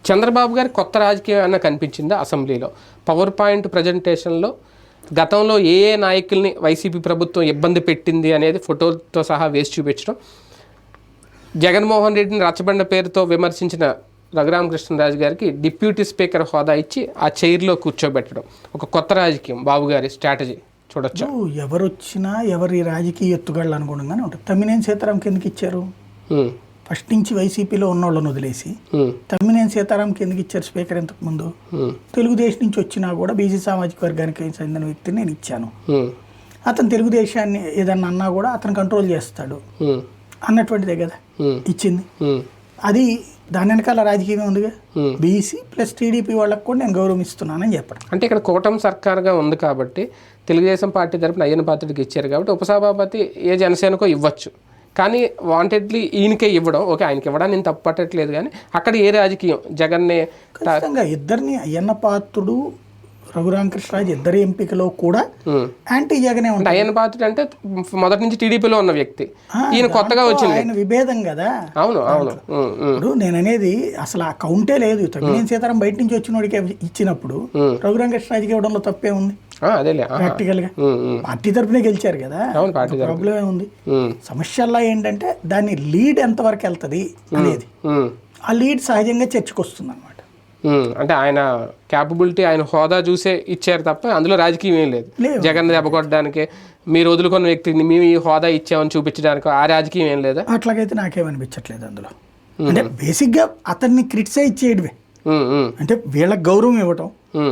చంద్రబాబు గారి కొత్త రాజకీయం అన్న కనిపించిందా అసెంబ్లీలో? పవర్ పాయింట్ ప్రజెంటేషన్లో గతంలో ఏ నాయకుల్ని వైసీపీ ప్రభుత్వం ఇబ్బంది పెట్టింది అనేది ఫోటోతో సహా వేసి చూపించడం, జగన్మోహన్ రెడ్డిని రచ్చబండ పేరుతో విమర్శించిన రఘురామకృష్ణరాజు గారికి డిప్యూటీ స్పీకర్ హోదా ఇచ్చి ఆ చైర్లో కూర్చోబెట్టడం, ఒక కొత్త రాజకీయం బాబు గారి స్ట్రాటజీ చూడొచ్చు. ఎవరు వచ్చినా ఎవరి రాజకీయ ఎత్తుగడలు అనుగుణంగానే ఉంటుంది. తమ్మినేని సీతారాంకి ఎందుకు ఇచ్చారు? ఫస్ట్ నుంచి వైసీపీలో ఉన్నోళ్ళని వదిలేసి తమ్మినేని సీతారాంకి ఎందుకు ఇచ్చారు స్పీకర్? ఇంతకు ముందు తెలుగుదేశం నుంచి వచ్చినా కూడా బీసీ సామాజిక వర్గానికి చెందిన వ్యక్తిని నేను ఇచ్చాను, అతను తెలుగుదేశాన్ని ఏదన్నా అన్నా కూడా అతను కంట్రోల్ చేస్తాడు అన్నటువంటిదే కదా ఇచ్చింది. అది దాని వెనకాల రాజకీయం ఉందిగా. బీసీ ప్లస్ టీడీపీ వాళ్ళకు కూడా నేను గౌరవిస్తున్నానని చెప్పడం. అంటే ఇక్కడ కూటమి సర్కార్గా ఉంది కాబట్టి తెలుగుదేశం పార్టీ తరపున అయ్యన్న పాత్రుడికి ఇచ్చారు కాబట్టి ఉపసభాపతి ఏ జనసేనకో ఇవ్వచ్చు, కానీ వాంటెడ్లీ ఈయనకే ఇవ్వడం, ఓకే ఆయనకి ఇవ్వడానికి నేను తప్పు పట్టట్లేదు, కానీ అక్కడ ఏ రాజకీయం జగన్నే ఖచ్చితంగా ఇద్దరిని అయ్యన్న పాత్రుడు రఘురామకృష్ణరాజు ఇద్దరి ఎంపికలో కూడా యాంటీ జగనే ఉంటాయి. అయ్యన్న పాత్రుడు అంటే మొదటి నుంచి టీడీపీలో ఉన్న వ్యక్తి, ఈయన కొత్తగా వచ్చింది, ఆయన విభేదం కదా. అవును అవును. ఇప్పుడు నేను అనేది అసలు ఆ కౌంటే లేదు. తమ్మినేని సీతారాం బయట నుంచి వచ్చిన వాడికి ఇచ్చినప్పుడు రఘురామకృష్ణరాజుకి ఇవ్వడంలో తప్పే ఉంది? అదేలే ప్రాక్టికల్ గా పార్టీ తరఫునే గెలిచారు కదా, ప్రాబ్లం ఏముంది? సమస్యల్లో ఏంటంటే దాన్ని లీడ్ ఎంతవరకు వెళ్తుంది అనేది, ఆ లీడ్ సహజంగా చర్చకు వస్తుంది అనమాట. అంటే ఆయన క్యాపబిలిటీ, ఆయన హోదా చూసే ఇచ్చారు తప్ప అందులో రాజకీయం ఏం లేదు. జగన్ దెబ్బ కొట్టడానికి మీరు వదులుకున్న వ్యక్తిని మేము ఈ హోదా ఇచ్చామని చూపించడానికి ఆ రాజకీయం ఏం లేదా? అట్లాగైతే నాకేమనిపించట్లేదు అందులో. అంటే బేసిక్గా అతన్ని క్రిటిసైజ్ చేయడమే, అంటే వీళ్ళకి గౌరవం ఇవ్వటం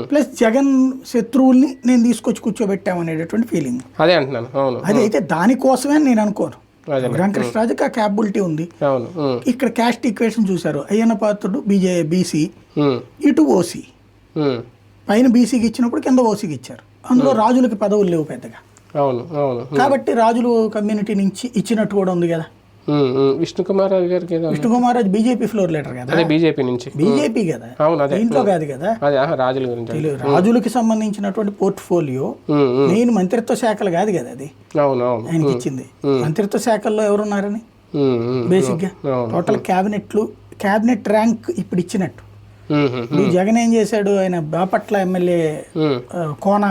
ప్లస్ జగన్ శత్రువుల్ని నేను తీసుకొచ్చి కూర్చోబెట్టామనేటటువంటి ఫీలింగ్. అదే అంటున్నాను. అవును, అది అయితే దానికోసమే నేను అనుకోను. వెంకటరాజుకి ఆ క్యాపబిలిటీ ఉంది. ఇక్కడ క్యాస్ట్ ఈక్వేషన్ చూశారు, అయ్యన్న పాత్రుడు బీసీ, ఇటు ఓసీ, పైన బీసీకి ఇచ్చినప్పుడు కింద ఓసీకి ఇచ్చారు. అందులో రాజులకి పదవులు లేవు పెద్దగా, కాబట్టి రాజులు కమ్యూనిటీ నుంచి ఇచ్చినట్టు కూడా ఉంది కదా. విష్ణుకుమార్ గారికి, Vishnukumar Raju BJP floor leader కదా, బీజేపీ నుంచి, బీజేపీ కదా, దీంట్లో కాదు కదా. రాజుల గురించి, రాజులకి సంబంధించినటువంటి పోర్ట్ఫోలియో మెయిన్ మంత్రిత్వ శాఖలు కాదు కదా అది ఆయనకి ఇచ్చింది. మంత్రిత్వ శాఖల్లో ఎవరున్నారని బేసిక్ గా టోటల్ క్యాబినెట్ ర్యాంక్ ఇప్పుడు ఇచ్చినట్టు. జగన్ ఏం చేశాడు, ఆయన బాపట్ల ఎమ్మెల్యే కోన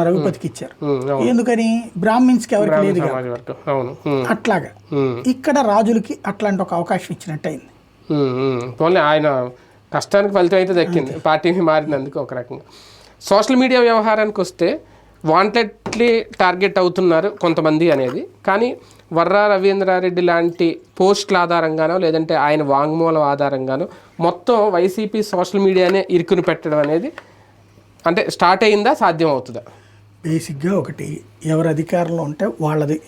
రఘుపతికి ఇచ్చారు. ఎందుకని? బ్రాహ్మిన్స్ కి ఎవరికి లేదు. అట్లాగా ఇక్కడ రాజులకి అట్లాంటి ఒక అవకాశం ఇచ్చినట్టు అయింది. ఆయన కష్టానికి ఫలితం అయితే దక్కింది, పార్టీని మారినందుకు ఒక రకంగా. సోషల్ మీడియా వ్యవహారానికి వస్తే వాంటెడ్లీ టార్గెట్ అవుతున్నారు కొంతమంది అనేది, కానీ వర్రా రవీంద్రారెడ్డి లాంటి పోస్టుల ఆధారంగానో లేదంటే ఆయన వాంగ్మూలం ఆధారంగానో మొత్తం వైసీపీ సోషల్ మీడియానే ఇరుకుని పెట్టడం అనేది అంటే స్టార్ట్ అయిందా, సాధ్యం అవుతుందా? బేసిక్గా ఒకటి, ఎవరు అధికారంలో ఉంటే వాళ్ళది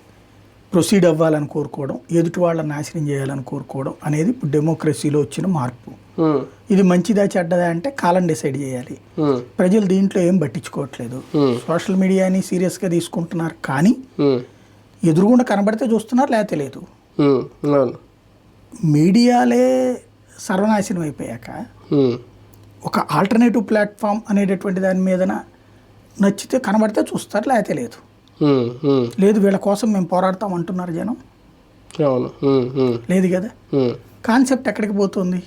ప్రొసీడ్ అవ్వాలని కోరుకోవడం, ఎదుటి వాళ్ళని నాశనం చేయాలని కోరుకోవడం అనేది ఇప్పుడు డెమోక్రసీలో వచ్చిన మార్పు. ఇది మంచిదా చెడ్డదా అంటే కాలం డిసైడ్ చేయాలి. ప్రజలు దీంట్లో ఏం పట్టించుకోవట్లేదు, సోషల్ మీడియాని సీరియస్గా తీసుకుంటున్నారు, కానీ ఎదురుగుండా కనబడితే చూస్తున్నారు, లేకపోతే లేదు. మీడియాలే సర్వనాశనం అయిపోయాక ఒక ఆల్టర్నేటివ్ ప్లాట్ఫామ్ అనేటటువంటి దాని మీద నచ్చితే కనబడితే చూస్తారు, లేకపోతే లేదు. లేదు వీళ్ళ కోసం మేము పోరాడతాం అంటున్నారు జనం, లేదు కదా. కాన్సెప్ట్ ఎక్కడికి పోతుంది?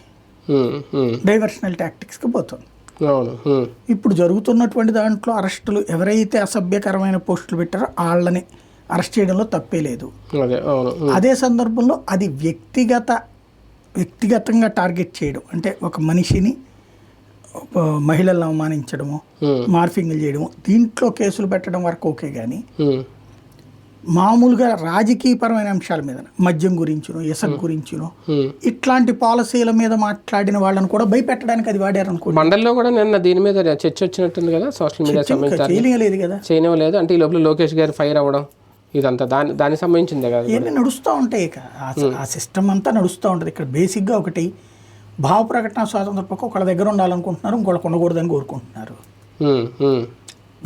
డైవర్షనల్ టాక్టిక్స్కి పోతుంది. ఇప్పుడు జరుగుతున్నటువంటి దాంట్లో అరెస్టులు, ఎవరైతే అసభ్యకరమైన పోస్టులు పెట్టారో వాళ్ళని అరెస్ట్ చేయడంలో తప్పే లేదు. అదే సందర్భంలో అది వ్యక్తిగతంగా టార్గెట్ చేయడం, అంటే ఒక మనిషిని మహిళలను అవమానించడము, మార్ఫింగ్లు చేయడము, దీంట్లో కేసులు పెట్టడం వరకు ఓకే. కానీ మామూలుగా రాజకీయపరమైన అంశాల మీద, మద్యం గురించును, ఇసుక గురించును, ఇట్లాంటి పాలసీల మీద మాట్లాడిన వాళ్ళని కూడా భయపెట్టడానికి అది వాడారు అనుకో. మండలిలో కూడా నిన్న దీని మీద చర్చ వచ్చినట్టుంది కదా, సోషల్ మీడియా చేయలేదు కదా, చేయలేదు. అంటే ఈ లోపల లోకేష్ గారు ఫైర్ అవ్వడం ఇదంతా దానికి సంబంధించిందే కదా, ఇవన్నీ నడుస్తూ ఉంటాయి. ఇక ఆ సిస్టమ్ అంతా నడుస్తూ ఉంటుంది. ఇక్కడ బేసిక్గా ఒకటి, భావ ప్రకటన స్వాతంత్ర పక్క ఒకళ్ళ దగ్గర ఉండాలనుకుంటున్నారు, ఇంకోళ్ళకు ఉండకూడదని కోరుకుంటున్నారు.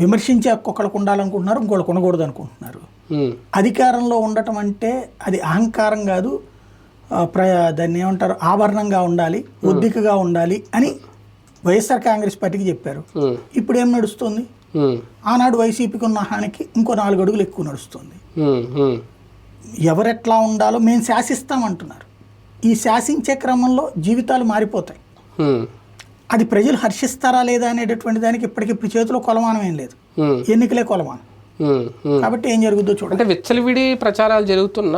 విమర్శించే ఒక్కొక్కళ్ళకు ఉండాలనుకుంటున్నారు, ఇంకోళ్ళకు ఉండకూడదు అనుకుంటున్నారు. అధికారంలో ఉండటం అంటే అది అహంకారం కాదు, దాన్ని ఏమంటారు, ఆభరణంగా ఉండాలి, ఒద్దికగా ఉండాలి అని వైఎస్ఆర్ కాంగ్రెస్ పార్టీకి చెప్పారు. ఇప్పుడు ఏం నడుస్తుంది? ఆనాడు వైసీపీకి ఉన్న హానికి ఇంకో 4 అడుగులు ఎక్కువ నడుస్తుంది. ఎవరెట్లా ఉండాలో మేము శాసిస్తామంటున్నారు. ఈ శాసించే క్రమంలో జీవితాలు మారిపోతాయి. అది ప్రజలు హర్షిస్తారా లేదా అనేటటువంటి దానికి ఇప్పటికిప్పుడు చేతిలో కొలమానం ఏం లేదు, ఎన్నికలే కొలమానం. కాబట్టి ఏం జరుగుతుందో చూడండి. అంటే విచ్చలవిడి ప్రచారాలు జరుగుతున్న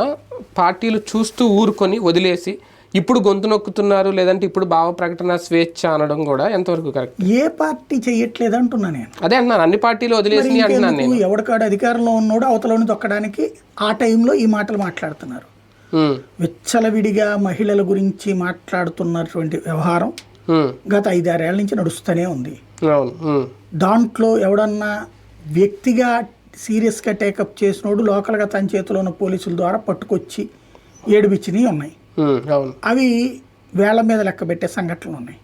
పార్టీలు చూస్తూ ఊరుకొని వదిలేసి ఇప్పుడు గొంతు నొక్కుతున్నారు లేదంటే ఇప్పుడు భావ ప్రకటన స్వేచ్ఛ అనడం కూడా ఎంతవరకు కరెక్ట్? ఏ పార్టీ చెయ్యట్లేదు అంటున్నా నేను. అదే అంటున్నాను, అన్ని పార్టీలు వదిలేసి అంటున్నాను నేను. ఎవరికాడు అధికారంలో ఉన్నోడు అవతలని తొక్కడానికి ఆ టైంలో ఈ మాటలు మాట్లాడుతున్నారు. విచ్చలవిడిగా మహిళల గురించి మాట్లాడుతున్నటువంటి వ్యవహారం గత 5-6 ఏళ్ల నుంచి నడుస్తూనే ఉంది. దాంట్లో ఎవడన్నా వ్యక్తిగా సీరియస్గా టేకప్ చేసినోడు లోకల్గా తన చేతిలో ఉన్న పోలీసుల ద్వారా పట్టుకొచ్చి ఏడుపిచ్చినవి ఉన్నాయి. అవి వేళ్ల మీద లెక్క పెట్టే సంఘటనలు ఉన్నాయి.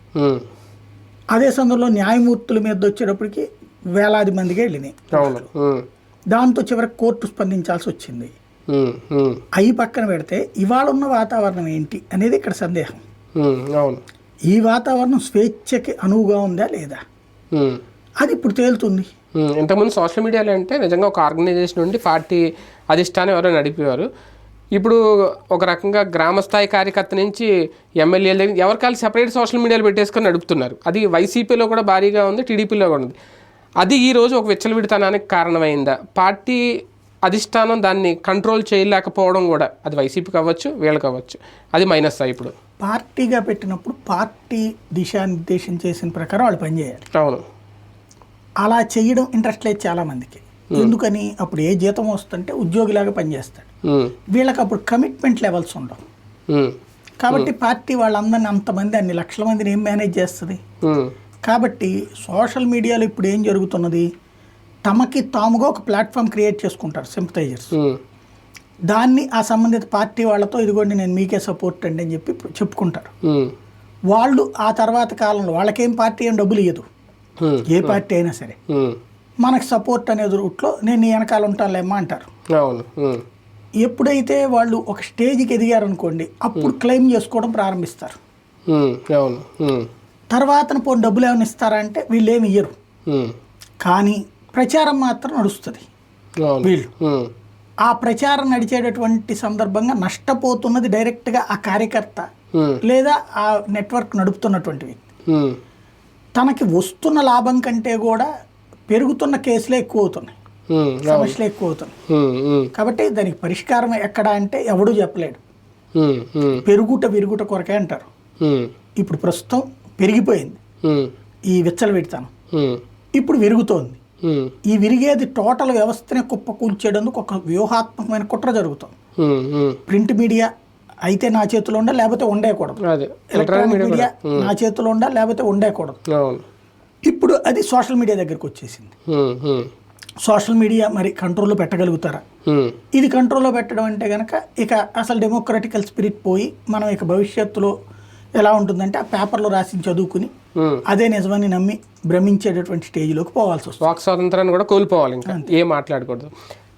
అదే సందర్భంలో న్యాయమూర్తుల మీద వచ్చేటప్పటికి వేలాది మందిగా వెళ్ళినాయి. దాంతో చివరికి కోర్టు స్పందించాల్సి వచ్చింది. అవి పక్కన పెడితే ఇవాళ ఉన్న వాతావరణం ఏంటి అనేది ఇక్కడ సందేహం. ఈ వాతావరణం స్వేచ్ఛకి అనువుగా ఉందా లేదా అది ఇప్పుడు తేలుతుంది. ఇంతకుముందు సోషల్ మీడియాలో అంటే నిజంగా ఒక ఆర్గనైజేషన్ నుండి పార్టీ అధిష్టానం ఎవరో నడిపేవారు. ఇప్పుడు ఒక రకంగా గ్రామస్థాయి కార్యకర్త నుంచి ఎమ్మెల్యేల దగ్గర ఎవరికాలు సెపరేట్ సోషల్ మీడియాలో పెట్టేసుకొని నడుపుతున్నారు. అది వైసీపీలో కూడా భారీగా ఉంది, టీడీపీలో కూడా ఉంది. అది ఈరోజు ఒక విచ్చలవిడితనానికి కారణమైందా? పార్టీ అధిష్టానం దాన్ని కంట్రోల్ చేయలేకపోవడం కూడా, అది వైసీపీకి అవ్వచ్చు వీళ్ళకి అవ్వచ్చు, అది మైనస్. ఇప్పుడు పార్టీగా పెట్టినప్పుడు పార్టీ దిశానిర్దేశం చేసిన ప్రకారం వాళ్ళు పనిచేయాలి. అవును, అలా చేయడం ఇంట్రెస్ట్ లేదు చాలామందికి. ఎందుకని? అప్పుడు ఏ జీతం వస్తుంటే ఉద్యోగిలాగా పనిచేస్తాడు. వీళ్ళకి అప్పుడు కమిట్మెంట్ లెవెల్స్ ఉండవు. కాబట్టి పార్టీ వాళ్ళందరినీ అంతమంది అన్ని లక్షల మందిని ఏం మేనేజ్ చేస్తుంది? కాబట్టి సోషల్ మీడియాలో ఇప్పుడు ఏం జరుగుతున్నది, తమకి తాముగా ఒక ప్లాట్ఫామ్ క్రియేట్ చేసుకుంటారు సింపథైజర్స్. దాన్ని ఆ సంబంధిత పార్టీ వాళ్ళతో ఇదిగోండి నేను మీకే సపోర్ట్ అండి అని చెప్పి చెప్పుకుంటారు. వాళ్ళు ఆ తర్వాత కాలంలో వాళ్ళకేం పార్టీ ఏం డబ్బులు ఇవ్వదు, ఏ పార్టీ అయినా సరే. మనకు సపోర్ట్ అనేది రూట్లో నేను నీ వెనకాల ఉంటానులేమ్మా అంటారు. ఎప్పుడైతే వాళ్ళు ఒక స్టేజ్కి ఎదిగారనుకోండి అప్పుడు క్లెయిమ్ చేసుకోవడం ప్రారంభిస్తారు. తర్వాత పోనీ డబ్బులు ఏమైనా ఇస్తారా అంటే వీళ్ళు ఏమి ఇయ్యరు, కానీ ప్రచారం మాత్రం నడుస్తుంది. వీళ్ళు ఆ ప్రచారం నడిచేటటువంటి సందర్భంగా నష్టపోతున్నది డైరెక్ట్గా ఆ కార్యకర్త లేదా ఆ నెట్వర్క్ నడుపుతున్నటువంటి వ్యక్తి. తనకి వస్తున్న లాభం కంటే కూడా పెరుగుతున్న కేసులే ఎక్కువ అవుతున్నాయి, సమస్యలు ఎక్కువ అవుతున్నాయి. కాబట్టి దానికి పరిష్కారం ఎక్కడ అంటే ఎవడూ చెప్పలేడు. విరుగుట కొరకే అంటారు. ఇప్పుడు ప్రస్తుతం పెరిగిపోయింది ఈ విచ్చలవిడితనం, ఇప్పుడు విరుగుతోంది. ఈ విరిగేది టోటల్ వ్యవస్థనే కుప్పకూల్చేందుకు ఒక వ్యూహాత్మకమైన కుట్ర జరుగుతుంది. ప్రింట్ మీడియా అయితే నా చేతిలో ఉండాలి లేకపోతే ఉండేకూడదు, ఎలక్ట్రానిక్ మీడియా నా చేతిలో ఉండాలి లేకపోతే ఉండేకూడదు. ఇప్పుడు అది సోషల్ మీడియా దగ్గరకు వచ్చేసింది. సోషల్ మీడియా మరి కంట్రోల్లో పెట్టగలుగుతారా? ఇది కంట్రోల్లో పెట్టడం అంటే కనుక ఇక అసలు డెమోక్రటికల్ స్పిరిట్ పోయి మనం ఇక భవిష్యత్తులో ఎలా ఉంటుందంటే ఆ పేపర్లో రాసి చదువుకుని అదే నిజమని నమ్మి భ్రమించేటటువంటి స్టేజ్లోకి పోవాల్సి వస్తుంది. వాక్ స్వాతంత్రాన్ని కూడా కోల్పోవాలి, ఇంకా ఏం మాట్లాడకూడదు.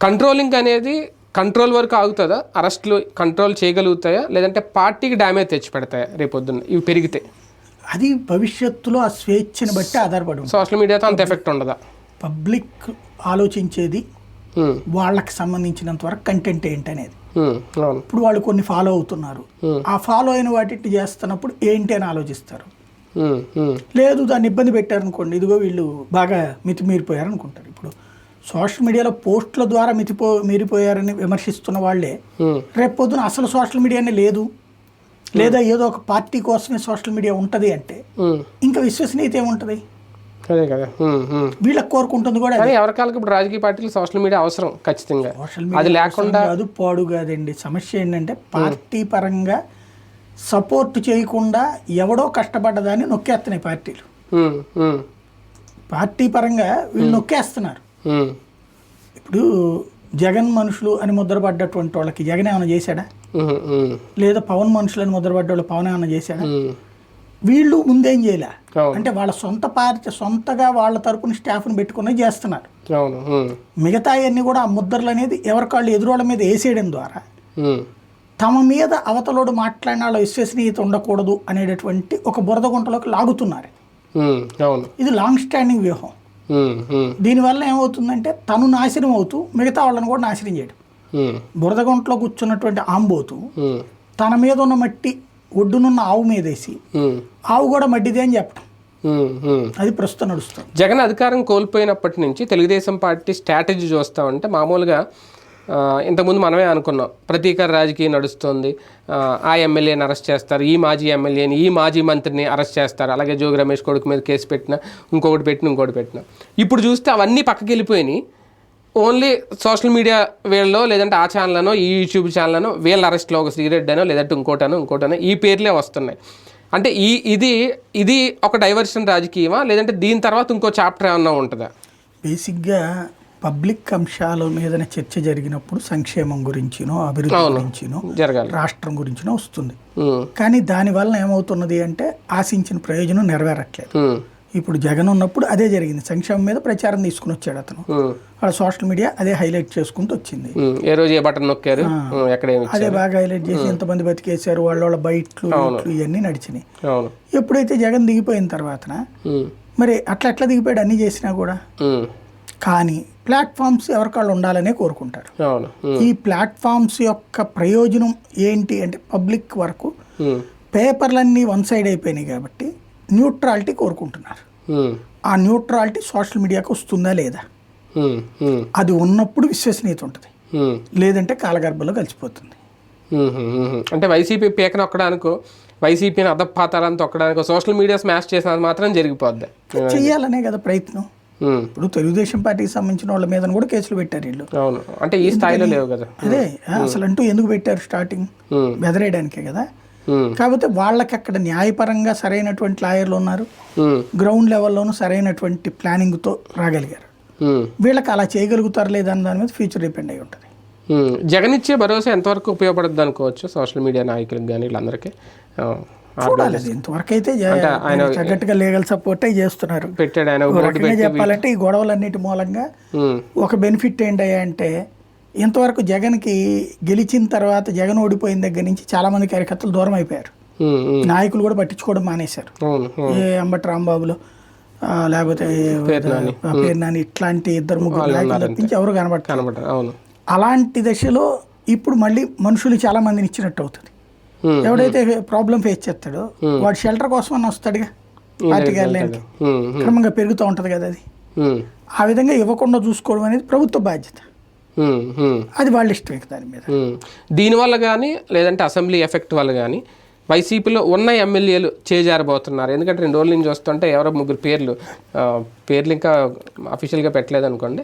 కంట్రోలింగ్ అనేది కంట్రోల్ వరకు ఆగుతుందా? అరెస్టులు కంట్రోల్ చేయగలుగుతాయా లేదంటే పార్టీకి డ్యామేజ్ తెచ్చి పెడతాయా రేపొద్దున్న ఇవి పెరిగితే? అది భవిష్యత్తులో ఆ స్వేచ్ఛను బట్టి ఆధారపడి ఉంటుంది. సోషల్ మీడియాతో అంత ఎఫెక్ట్ ఉండదా? పబ్లిక్ ఆలోచించేది వాళ్ళకి సంబంధించినంత వరకు కంటెంట్ ఏంటనేది. ఇప్పుడు వాళ్ళు కొన్ని ఫాలో అవుతున్నారు, ఆ ఫాలో అయిన వాటిని చేస్తున్నప్పుడు ఏంటి అని ఆలోచిస్తారు. లేదు దాన్ని ఇబ్బంది పెట్టారనుకోండి, ఇదిగో వీళ్ళు బాగా మితిమీరిపోయారు అనుకుంటారు. ఇప్పుడు సోషల్ మీడియాలో పోస్టుల ద్వారా మీరిపోయారని విమర్శిస్తున్న వాళ్ళే రేపు పొద్దున అసలు సోషల్ మీడియానే లేదు లేదా ఏదో ఒక పార్టీ కోసమే సోషల్ మీడియా ఉంటుంది అంటే ఇంకా విశ్వసనీయత ఏముంటుంది? అదే కదా వీళ్ళకి కోరుకుంటుంది కూడా. ఎవరికాలకు ఇప్పుడు రాజకీయ పార్టీలు సోషల్ మీడియా అవసరం ఖచ్చితంగా. సోషల్ మీడియా లేకుండా అది పాడు కాదండి. సమస్య ఏంటంటే పార్టీ పరంగా సపోర్ట్ చేయకుండా ఎవడో కష్టపడ్డదాన్ని నొక్కేస్తున్నాయి పార్టీలు. పార్టీ పరంగా వీళ్ళు నొక్కేస్తున్నారు. ఇప్పుడు జగన్ మనుషులు అని ముద్రపడ్డటువంటి వాళ్ళకి జగన్ ఏమైనా చేశాడా? లేదా పవన్ మనుషులు అని ముద్రపడ్డ వాళ్ళు పవన్ ఏమైనా చేశాడా? వీళ్ళు ముందేం చేయలే, అంటే వాళ్ళ సొంత పార్టీ సొంతగా వాళ్ళ తరపున స్టాఫ్ని పెట్టుకుని చేస్తున్నారు. మిగతా అన్ని కూడా ఆ ముద్రలు అనేది ఎవరికాళ్ళు ఎదురోళ్ళ మీద వేసేయడం ద్వారా తమ మీద అవతలోడు మాట్లాడిన వాళ్ళ విశ్వసనీయత ఉండకూడదు అనేటటువంటి ఒక బురద గుంటలోకి లాగుతున్నారు. ఇది లాంగ్ స్టాండింగ్ వ్యూహం. దీనివల్ల ఏమవుతుందంటే తను నాశనం అవుతూ మిగతా వాళ్ళని కూడా నాశనం చేయడం. బురద గుంటలో కూర్చున్నటువంటి ఆంబోతు తన మీద ఉన్న మట్టి ఒడ్డునున్న ఆవు మీద వేసి ఆవు కూడా మడ్డిదే అని చెప్పడం, అది ప్రస్తుతం నడుస్తుంది. జగన్ అధికారం కోల్పోయినప్పటి నుంచి తెలుగుదేశం పార్టీ స్ట్రాటజీ చూస్తామంటే మామూలుగా ఇంతకుముందు మనమే అనుకున్నాం ప్రతీకార రాజకీయం నడుస్తుంది, ఆ ఎమ్మెల్యేని అరెస్ట్ చేస్తారు, ఈ మాజీ ఎమ్మెల్యేని, ఈ మాజీ మంత్రిని అరెస్ట్ చేస్తారు, అలాగే జోగి రమేష్ కొడుకు మీద కేసు పెట్టిన, ఇంకొకటి పెట్టిన. ఇప్పుడు చూస్తే అవన్నీ పక్కకి వెళ్ళిపోయినాయి. ఓన్లీ సోషల్ మీడియా వీళ్ళలో, లేదంటే ఆ ఛానల్నో, ఈ యూట్యూబ్ ఛానల్నో వీళ్ళ అరెస్ట్లో ఒక శ్రీరెడ్డి అనో, లేదంటే ఇంకోటనో ఈ పేర్లే వస్తున్నాయి. అంటే ఇది ఒక డైవర్షన్ రాజకీయమా, లేదంటే దీని తర్వాత ఇంకో చాప్టర్ ఏమన్నా ఉంటుందా? బేసిక్గా పబ్లిక్ అంశాల మీద చర్చ జరిగినప్పుడు సంక్షేమం గురించినో, అభివృద్ధి గురించినో, జరగాలి, రాష్ట్రం గురించినో వస్తుంది. కానీ దానివల్ల ఏమవుతున్నది అంటే ఆశించిన ప్రయోజనం నెరవేరట్లేదు. ఇప్పుడు జగన్ ఉన్నప్పుడు అదే జరిగింది. సంక్షేమం మీద ప్రచారం తీసుకుని వచ్చాడు అతను, వాళ్ళ సోషల్ మీడియా అదే హైలైట్ చేసుకుంటూ వచ్చింది. ఏ రోజు ఏ బటన్ నొక్కారు, అదే బాగా హైలైట్ చేసి ఎంతమంది బతికేశారు, వాళ్ళ బయట్లు ఇవన్నీ నడిచినాయి. ఎప్పుడైతే జగన్ దిగిపోయిన తర్వాత మరి అట్లా దిగిపోయాడు అన్ని చేసినా కూడా. కానీ ప్లాట్ఫామ్స్ ఎవరికాళ్ళు ఉండాలనే కోరుకుంటారు. ఈ ప్లాట్ఫామ్స్ యొక్క ప్రయోజనం ఏంటి అంటే పబ్లిక్ వరకు పేపర్లన్నీ వన్ సైడ్ అయిపోయినాయి కాబట్టి న్యూట్రాలిటీ కోరుకుంటున్నారు. ఆ న్యూట్రాలిటీ సోషల్ మీడియాకి వస్తుందా లేదా, అది ఉన్నప్పుడు విశ్వసనీయత ఉంటుంది, లేదంటే కాలగర్భంలో కలిసిపోతుంది. అంటే వైసీపీ పీకన ఒక్కడానికో, వైసీపీని అధపాతాలను తొక్కడానికో సోషల్ మీడియా స్మాష్ చేసినది మాత్రం జరిగిపోద్ది. చెయ్యాలనే కదా ప్రయత్నం. ఇప్పుడు తెలుగుదేశం పార్టీకి సంబంధించిన వాళ్ళ మీద కూడా కేసులు పెట్టారు వీళ్ళు. అవును, అంటే ఈ స్థాయిలో లేవు కదా. అదే అసలు అంటూ ఎందుకు పెట్టారు, స్టార్టింగ్ బెదరేయడానికే కదా. కాకపోతే వాళ్ళకి అక్కడ న్యాయపరంగా సరైనటువంటి లాయర్లు ఉన్నారు, గ్రౌండ్ లెవెల్లోనూ సరైనటువంటి ప్లానింగ్తో రాగలిగారు. వీళ్ళకి అలా చేయగలుగుతారు లేదని దాని మీద ఫ్యూచర్ డిపెండ్ అయి ఉంటుంది. జగన్ ఇచ్చే భరోసా ఎంతవరకు ఉపయోగపడుతుంది అనుకోవచ్చు సోషల్ మీడియా నాయకులకు కానీ వీళ్ళందరికీ? చూడాలి. ఇంతవరకు అయితే తగ్గట్టుగా లీగల్ సపోర్ట్ చేస్తున్నారు. పెట్టాడు ఆయన. చెప్పాలంటే ఈ గొడవలన్నిటి మూలంగా ఒక బెనిఫిట్ ఏంటయ్యా అంటే, ఇంతవరకు జగన్కి గెలిచిన తర్వాత జగన్ ఓడిపోయిన దగ్గర నుంచి చాలా మంది కార్యకర్తలు దూరం అయిపోయారు. నాయకులు కూడా పట్టించుకోవడం మానేశారు. ఏ అంబటి రాంబాబులు లేకపోతే పేర్నాని ఇట్లాంటి 2-3 నాయకులు తప్పించి ఎవరు కనబడతారు. అలాంటి దశలో ఇప్పుడు మళ్ళీ మనుషులు చాలా మందిని ఇచ్చినట్టు అవుతుంది. ఎవడైతే ప్రాబ్లం ఫేస్ చేస్తాడో వాడు షెల్టర్ కోసం అని వస్తాడుగా, పార్టీకి వెళ్ళడానికి క్రమంగా పెరుగుతూ ఉంటుంది కదా. అది ఆ విధంగా ఇవ్వకుండా చూసుకోవడం అనేది ప్రభుత్వ బాధ్యత. అది వాళ్ళ ఇష్టం. దాని మీద దీనివల్ల కానీ లేదంటే అసెంబ్లీ ఎఫెక్ట్ వల్ల కానీ వైసీపీలో ఉన్న ఎమ్మెల్యేలు చేజారబోతున్నారు. ఎందుకంటే 2 రోజుల నుంచి వస్తుంటే ఎవరో 3 పేర్లు ఇంకా అఫీషియల్గా పెట్టలేదు అనుకోండి,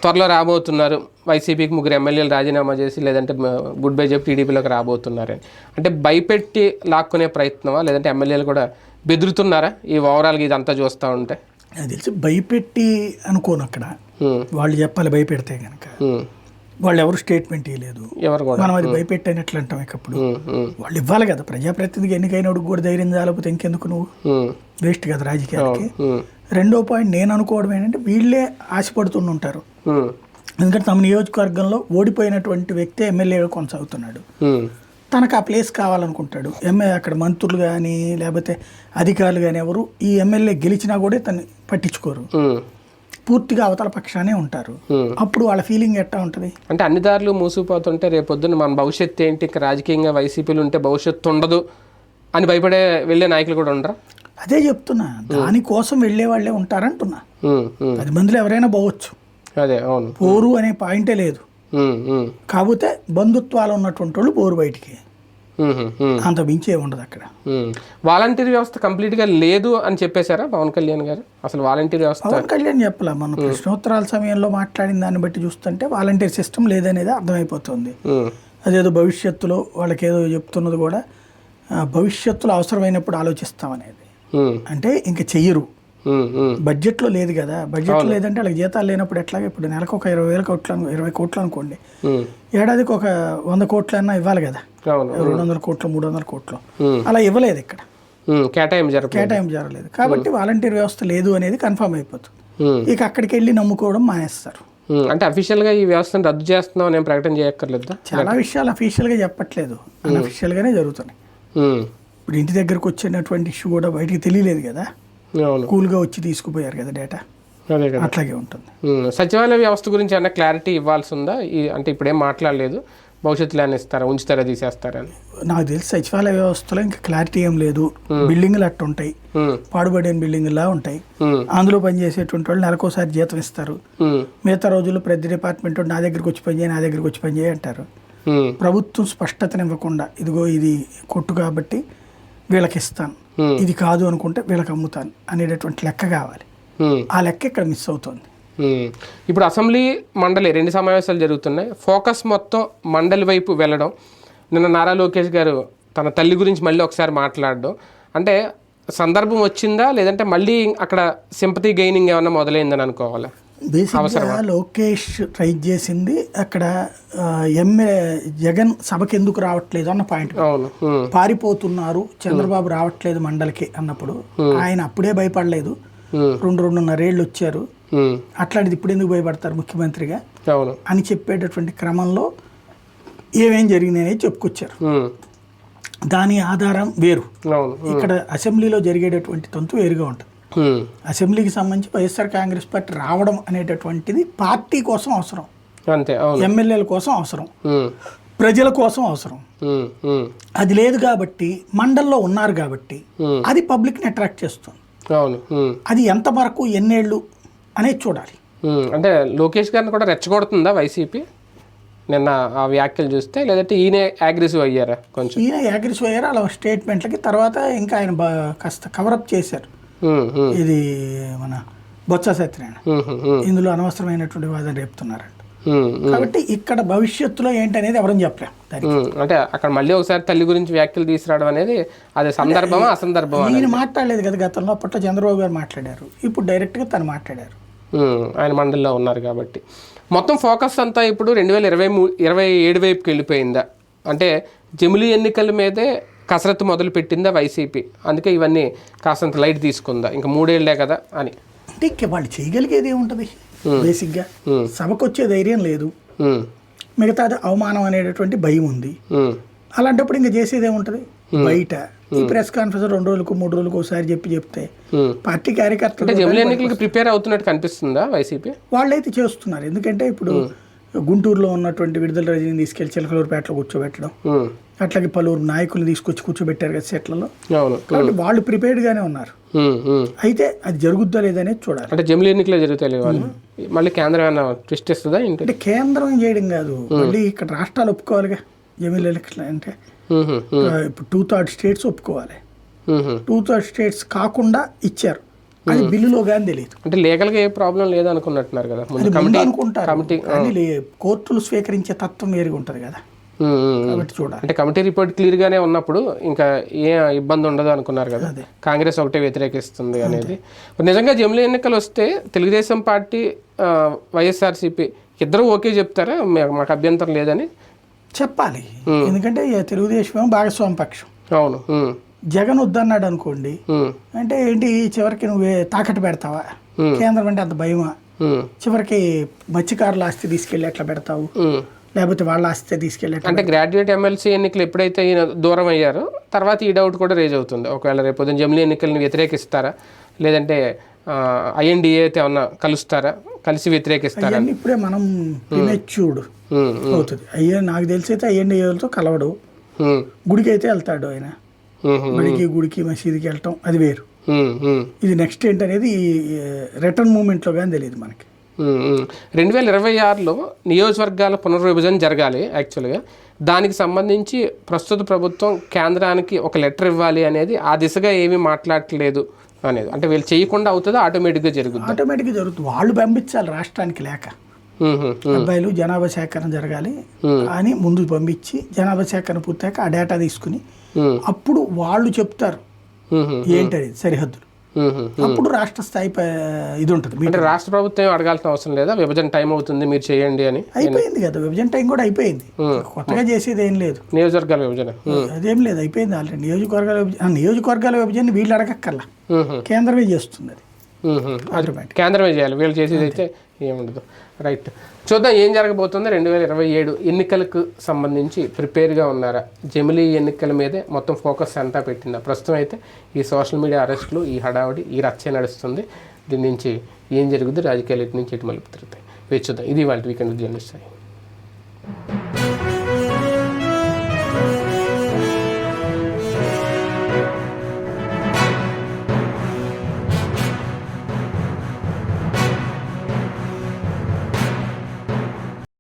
త్వరలో రాబోతున్నారు. వైసీపీకి 3 ఎమ్మెల్యేలు రాజీనామా చేసి లేదంటే గుడ్ బై చెప్పి టీడీపీలోకి రాబోతున్నారని. అంటే భయపెట్టి లాక్కునే ప్రయత్నమా, లేదంటే ఎమ్మెల్యేలు కూడా బెదురుతున్నారా ఈ ఓవరాల్గా ఇదంతా చూస్తూ ఉంటే? నాకు తెలిసి భయపెట్టి అనుకోను. అక్కడ వాళ్ళు చెప్పాలి భయపెడితే కనుక. వాళ్ళు ఎవరు స్టేట్మెంట్ ఇవ్వలేదు, మనం అది భయపెట్టినట్లు అంటాం. ఇప్పుడు వాళ్ళు ఇవ్వాలి కదా, ప్రజాప్రతినిధికి ఎన్నికైనప్పుడు కూడా ధైర్యం చాలకపోతే ఇంకెందుకు నువ్వు, వేస్ట్ కదా రాజకీయాలకి. రెండో పాయింట్ నేను అనుకోవడం ఏంటంటే, వీళ్ళే ఆశపడుతుంటారు. ఎందుకంటే తమ నియోజకవర్గంలో ఓడిపోయినటువంటి వ్యక్తి ఎమ్మెల్యేగా కొనసాగుతున్నాడు, తనకు ఆ ప్లేస్ కావాలనుకుంటాడు. అక్కడ మంత్రులు కానీ లేకపోతే అధికారులు కానీ ఎవరు ఈ ఎమ్మెల్యే గెలిచినా కూడా తను పట్టించుకోరు, పూర్తిగా అవతల పక్షానే ఉంటారు. అప్పుడు వాళ్ళ ఫీలింగ్ ఎట్టా ఉంటుంది అంటే అన్ని దారులు మూసిపోతుంటే రేపొద్దున మన భవిష్యత్తు ఏంటి, ఇక రాజకీయంగా వైసీపీలు ఉంటే భవిష్యత్తు ఉండదు అని భయపడే వెళ్ళే నాయకులు కూడా ఉండరా? అదే చెప్తున్నా, దానికోసం వెళ్ళే వాళ్ళే ఉంటారంటున్నా. 10 మందిలో ఎవరైనా పోవచ్చు, అదే అవును, పోరు అనే పాయింటే లేదు. కాకపోతే బంధుత్వాలు ఉన్నటువంటి వాళ్ళు పోరు బయటికి, అంత మించే ఉండదు అక్కడ. వాలంటీర్ వ్యవస్థ కంప్లీట్గా లేదు అని చెప్పేశారా పవన్ కళ్యాణ్ గారు? అసలు వాలంటీర్ వ్యవస్థ పవన్ కళ్యాణ్ చెప్పలే. మన ప్రశ్నోత్తరాల సమయంలో మాట్లాడిన దాన్ని బట్టి చూస్తుంటే వాలంటీర్ సిస్టమ్ లేదనేది అర్థమైపోతుంది. అదేదో భవిష్యత్తులో వాళ్ళకి ఏదో చెప్తున్నది కూడా, భవిష్యత్తులో అవసరమైనప్పుడు ఆలోచిస్తామనేది. అంటే ఇంకా చెయ్యరు, బడ్జెట్లో లేదు కదా. బడ్జెట్లో లేదంటే వాళ్ళకి జీతాలు లేనప్పుడు ఎట్లాగా? ఇప్పుడు నెలకు ఒక 20 కోట్లు అనుకోండి, ఏడాదికి ఒక 100 కోట్లు అన్నా ఇవ్వాలి కదా. 200 కోట్లు 300 కోట్లు అలా ఇవ్వలేదు ఇక్కడ, కేటాయింపు జరగలేదు. కాబట్టి వాలంటీర్ వ్యవస్థ లేదు అనేది కన్ఫర్మ్ అయిపోతుంది. ఇక అక్కడికి వెళ్ళి నమ్ముకోవడం మానేస్తారు. అంటే అఫీషియల్గా ఈ వ్యవస్థను రద్దు చేస్తున్నాం నేను ప్రకటన చేయక్కర్లేదు. చాలా విషయాలు అఫీషియల్గా చెప్పట్లేదు, అన్అఫీషియల్గానే జరుగుతున్నాయి. ఇప్పుడు ఇంటి దగ్గరకు వచ్చినటువంటి ఇష్యూ కూడా బయటికి తెలియలేదు కదా, కూల్గా వచ్చి తీసుకుపోయారు కదా డేటా, అట్లాగే ఉంటుంది. సచివాలయ వ్యవస్థ గురించి ఏమన్నా క్లారిటీ ఇవ్వాల్సి ఉందా? అంటే ఇప్పుడేం మాట్లాడలేదు, భవిష్యత్తులో ఏమైనా ఇస్తారా, ఉంచుతారా, తీసేస్తారా అని? నాకు తెలిసి సచివాలయ వ్యవస్థలో ఇంకా క్లారిటీ ఏం లేదు. బిల్డింగ్లు అట్టు ఉంటాయి, పాడుబడిన బిల్డింగ్లా ఉంటాయి. అందులో పనిచేసేటువంటి వాళ్ళు నెలకోసారి జీతం ఇస్తారు. మిగతా రోజుల్లో ప్రతి డిపార్ట్మెంట్ నా దగ్గరికి వచ్చి పనిచేయి, నా దగ్గరికి వచ్చి పనిచేయి అంటారు. ప్రభుత్వం స్పష్టతనివ్వకుండా ఇదిగో ఇది కొట్టు కాబట్టి వీళ్ళకి ఇస్తాను, ఇది కాదు అనుకుంటే వీళ్ళకి అమ్ముతాను అనేటటువంటి లెక్క కావాలి. ఆ లెక్క ఇక్కడ మిస్ అవుతుంది. ఇప్పుడు అసెంబ్లీ మండలి 2 సమావేశాలు జరుగుతున్నాయి. ఫోకస్ మొత్తం మండలి వైపు వెళ్ళడం. నిన్న నారా లోకేష్ గారు తన తల్లి గురించి మళ్ళీ ఒకసారి మాట్లాడడం, అంటే సందర్భం వచ్చిందా లేదంటే మళ్ళీ అక్కడ సింపతి గెయినింగ్ ఏమన్నా మొదలైందని అనుకోవాలా? బేసిక్గా లోకేష్ రైజ్ చేసింది అక్కడ జగన్ సభకి ఎందుకు రావట్లేదు అన్న పాయింట్. పారిపోతున్నారు, చంద్రబాబు రావట్లేదు మండలికి అన్నప్పుడు ఆయన అప్పుడే భయపడలేదు. 2.5 ఏళ్ళు వచ్చారు, అట్లాంటిది ఇప్పుడు ఎందుకు భయపడతారు ముఖ్యమంత్రిగా అని చెప్పేటటువంటి క్రమంలో ఏమేం జరిగింది అనేది చెప్పుకొచ్చారు. దాని ఆధారం వేరు. ఇక్కడ అసెంబ్లీలో జరిగేటటువంటి తంతు వేరుగా ఉంటుంది. అసెంబ్లీకి సంబంధించి వైఎస్ఆర్ కాంగ్రెస్ పార్టీ రావడం అనేటటువంటిది పార్టీ కోసం అవసరం, ఎమ్మెల్యేల కోసం అవసరం, ప్రజల కోసం అవసరం. అది లేదు కాబట్టి మండల్లో ఉన్నారు కాబట్టి అది పబ్లిక్ని అట్రాక్ట్ చేస్తుంది. అది ఎంతవరకు ఎన్నేళ్ళు అనేది చూడాలి. అంటే లోకేష్ గారిని కూడా రెచ్చగొడుతుందా వైసీపీ నిన్న ఆ వ్యాఖ్యలు చూస్తే, లేదంటే ఈయన అగ్రెసివ్ అయ్యారా? కొంచెం ఈయన అగ్రెసివ్ అయ్యారు అలా స్టేట్మెంట్లకి. తర్వాత ఇంకా ఆయన కాస్త కవరప్ చేశారు. ఇది మన బొత్స సత్యనారాయణ ఇందులో అనవసరమైనటువంటి వాదన రేపుతున్నారంట. కాబట్టి ఇక్కడ భవిష్యత్తులో ఏంటనేది ఎవరని చెప్పలేం. అంటే అక్కడ మళ్ళీ ఒకసారి తల్లి గురించి వ్యాఖ్యలు తీసుకురావడం అనేది అది సందర్భమా అసందర్భమా? ఆయన మాట్లాడలేదు కదా గతంలో. అప్పట్లో చంద్రబాబు గారు మాట్లాడారు, ఇప్పుడు డైరెక్ట్గా తను మాట్లాడారు. ఆయన మండలిలో ఉన్నారు కాబట్టి. మొత్తం ఫోకస్ అంతా ఇప్పుడు 2027 వైపుకి వెళ్ళిపోయిందా? అంటే జమిలీ ఎన్నికల మీదే కసరత్తు మొదలు పెట్టిందా వైసీపీ? అందుకే ఇవన్నీ కాస్తంత లైట్ తీసుకుందా, ఇంకా 3 ఏళ్లే కదా అని? అంటే వాళ్ళు చేయగలిగేది ఏముంటుంది? బేసిక్గా సభకు వచ్చే ధైర్యం లేదు, మిగతాది అవమానం అనేటటువంటి భయం ఉంది. అలాంటప్పుడు ఇంకా చేసేది ఏముంటుంది? బయట ఈ ప్రెస్ కాన్ఫరెన్స్ 2 రోజులకు 3 రోజులకు ఒకసారి చెప్తే పార్టీ కార్యకర్తలు జమిలీ ఎన్నికలకు ప్రిపేర్ అవుతున్నట్టు కనిపిస్తుందా వైసీపీ? వాళ్ళైతే చేస్తున్నారు. ఎందుకంటే ఇప్పుడు గుంటూరులో ఉన్నటువంటి విడుదల రజనీని తీసుకెళ్లి చిలకలూరుపేటలో కూర్చోబెట్టడం, అట్లాగే పలువురు నాయకులు తీసుకొచ్చి కూర్చోబెట్టారు కదా సెట్లలో. కాబట్టి వాళ్ళు ప్రిపేర్డ్ గానే ఉన్నారు. అయితే అది జరుగుద్దా లేదనేది చూడాలి. అంటే జమిలీ ఎన్నికలు జరుగుతాయి వాళ్ళు మళ్ళీ కేంద్రం ఏమైనా ట్విస్ట్ ఇస్తుందా? అంటే కేంద్రం ఏం చేయడం కాదు, మళ్ళీ ఇక్కడ రాష్ట్రాలు ఒప్పుకోవాలిగా జమిలీ ఎన్నికలు అంటే. ఇప్పుడు 2/3 స్టేట్స్ ఒప్పుకోవాలి. 2/3 స్టేట్స్ కాకుండా ఇచ్చారు, అది బిల్లులో కానీ తెలియదు. అంటే లీగల్గా ఏ ప్రాబ్లం లేదు అనుకున్నట్టున్నారు కదా అనుకుంటారు. కోర్టులు స్వీకరించే తత్వం వేరుగా ఉంటుంది కదా, కాబట్టి చూడాలి. అంటే కమిటీ రిపోర్ట్ క్లియర్ గానే ఉన్నప్పుడు ఇంకా ఏ ఇబ్బంది ఉండదు అనుకున్నారు కదా, కాంగ్రెస్ ఒకటే వ్యతిరేకిస్తుంది అనేది. నిజంగా జమిలీ ఎన్నికలు వస్తే తెలుగుదేశం పార్టీ వైఎస్ఆర్సీపీ ఇద్దరు ఓకే చెప్తారా? మాకు అభ్యంతరం లేదని చెప్పాలి. ఎందుకంటే తెలుగుదేశం భాగస్వామి పక్షం. అవును. జగన్ వద్దన్నాడు అనుకోండి, అంటే ఏంటి చివరికి నువ్వే తాకట్టు పెడతావా? కేంద్రం అంటే అంత భయమా? చివరికి మత్స్యకారుల ఆస్తి తీసుకెళ్ళి ఎట్లా పెడతావు, లేకపోతే వాళ్ళ ఆస్తి తీసుకెళ్ళి? అంటే గ్రాడ్యుయేట్ ఎమ్మెల్సీ ఎన్నికలు ఎప్పుడైతే ఈయన దూరం అయ్యారో తర్వాత ఈ డౌట్ కూడా రేజ్ అవుతుంది. ఒకవేళ రేపు జమిలీ ఎన్నికలను వ్యతిరేకిస్తారా, లేదంటే INDA అయితే ఏమన్నా కలుస్తారా, కలిసి వ్యతిరేకిస్తారా? ఇప్పుడే మనం ప్రిమెచ్యూర్డ్ అవుతుంది. నాకు తెలిసి అయితే INDAతో కలవడు, గుడికి అయితే వెళ్తాడు ఆయన. గుడికి మసీదుకి వెళ్ళటం అది వేరు. ఇది నెక్స్ట్ ఏంటనేది రిటర్న్ మూమెంట్లో కానీ తెలియదు మనకి. 2026లో నియోజకవర్గాల పునర్విభజన జరగాలి యాక్చువల్గా. దానికి సంబంధించి ప్రస్తుత ప్రభుత్వం కేంద్రానికి ఒక లెటర్ ఇవ్వాలి అనేది, ఆ దిశగా ఏమీ మాట్లాడట్లేదు అనేది. అంటే వీళ్ళు చేయకుండా అవుతుందో ఆటోమేటిక్గా జరుగుతుంది? ఆటోమేటిక్గా జరుగుతుంది. వాళ్ళు పంపించాలి రాష్ట్రానికి లేక. అబ్బాయిలు జనాభా సేకరణ జరగాలి అని ముందు పంపించి, జనాభా సేకరణ పూర్తయ్యాక ఆ డేటా తీసుకుని అప్పుడు వాళ్ళు చెప్తారు ఏంటది సరిహద్దులు. అప్పుడు రాష్ట్ర స్థాయి ఇది ఉంటుంది. అంటే రాష్ట్ర ప్రభుత్వం అడగాల్సిన అవసరం లేదా, విభజన టైం అవుతుంది మీరు చేయండి అని? అయిపోయింది కదా, విభజన టైం కూడా అయిపోయింది, కొత్తగా చేసేది ఏం లేదు. నియోజకవర్గాల విభజన అదేం లేదు, అయిపోయింది ఆల్రెడీ. నియోజకవర్గాల విభజన వీళ్ళు అడగక్కర్లా, కేంద్రమే చేస్తుంది. అది కేంద్రమే చేయాలి, వీళ్ళు చేసేది అయితే ఏముండదు. రైట్, చూద్దాం ఏం జరగబోతుందో. 2027 ఎన్నికలకు సంబంధించి ప్రిపేర్గా ఉన్నారా? జమిలీ ఎన్నికల మీదే మొత్తం ఫోకస్ అంతా పెట్టిందా? ప్రస్తుతం అయితే ఈ సోషల్ మీడియా అరెస్టులు, ఈ హడావుడి, ఈ రచ్చ నడుస్తుంది. దీని నుంచి ఏం జరుగుతుంది, రాజకీయాలు ఎటు నుంచి ఎటు మలుపు తిరుగుతాయి వేచి చూద్దాం. ఇది వాళ్ళ వీకెండ్ జర్నలిస్ట్.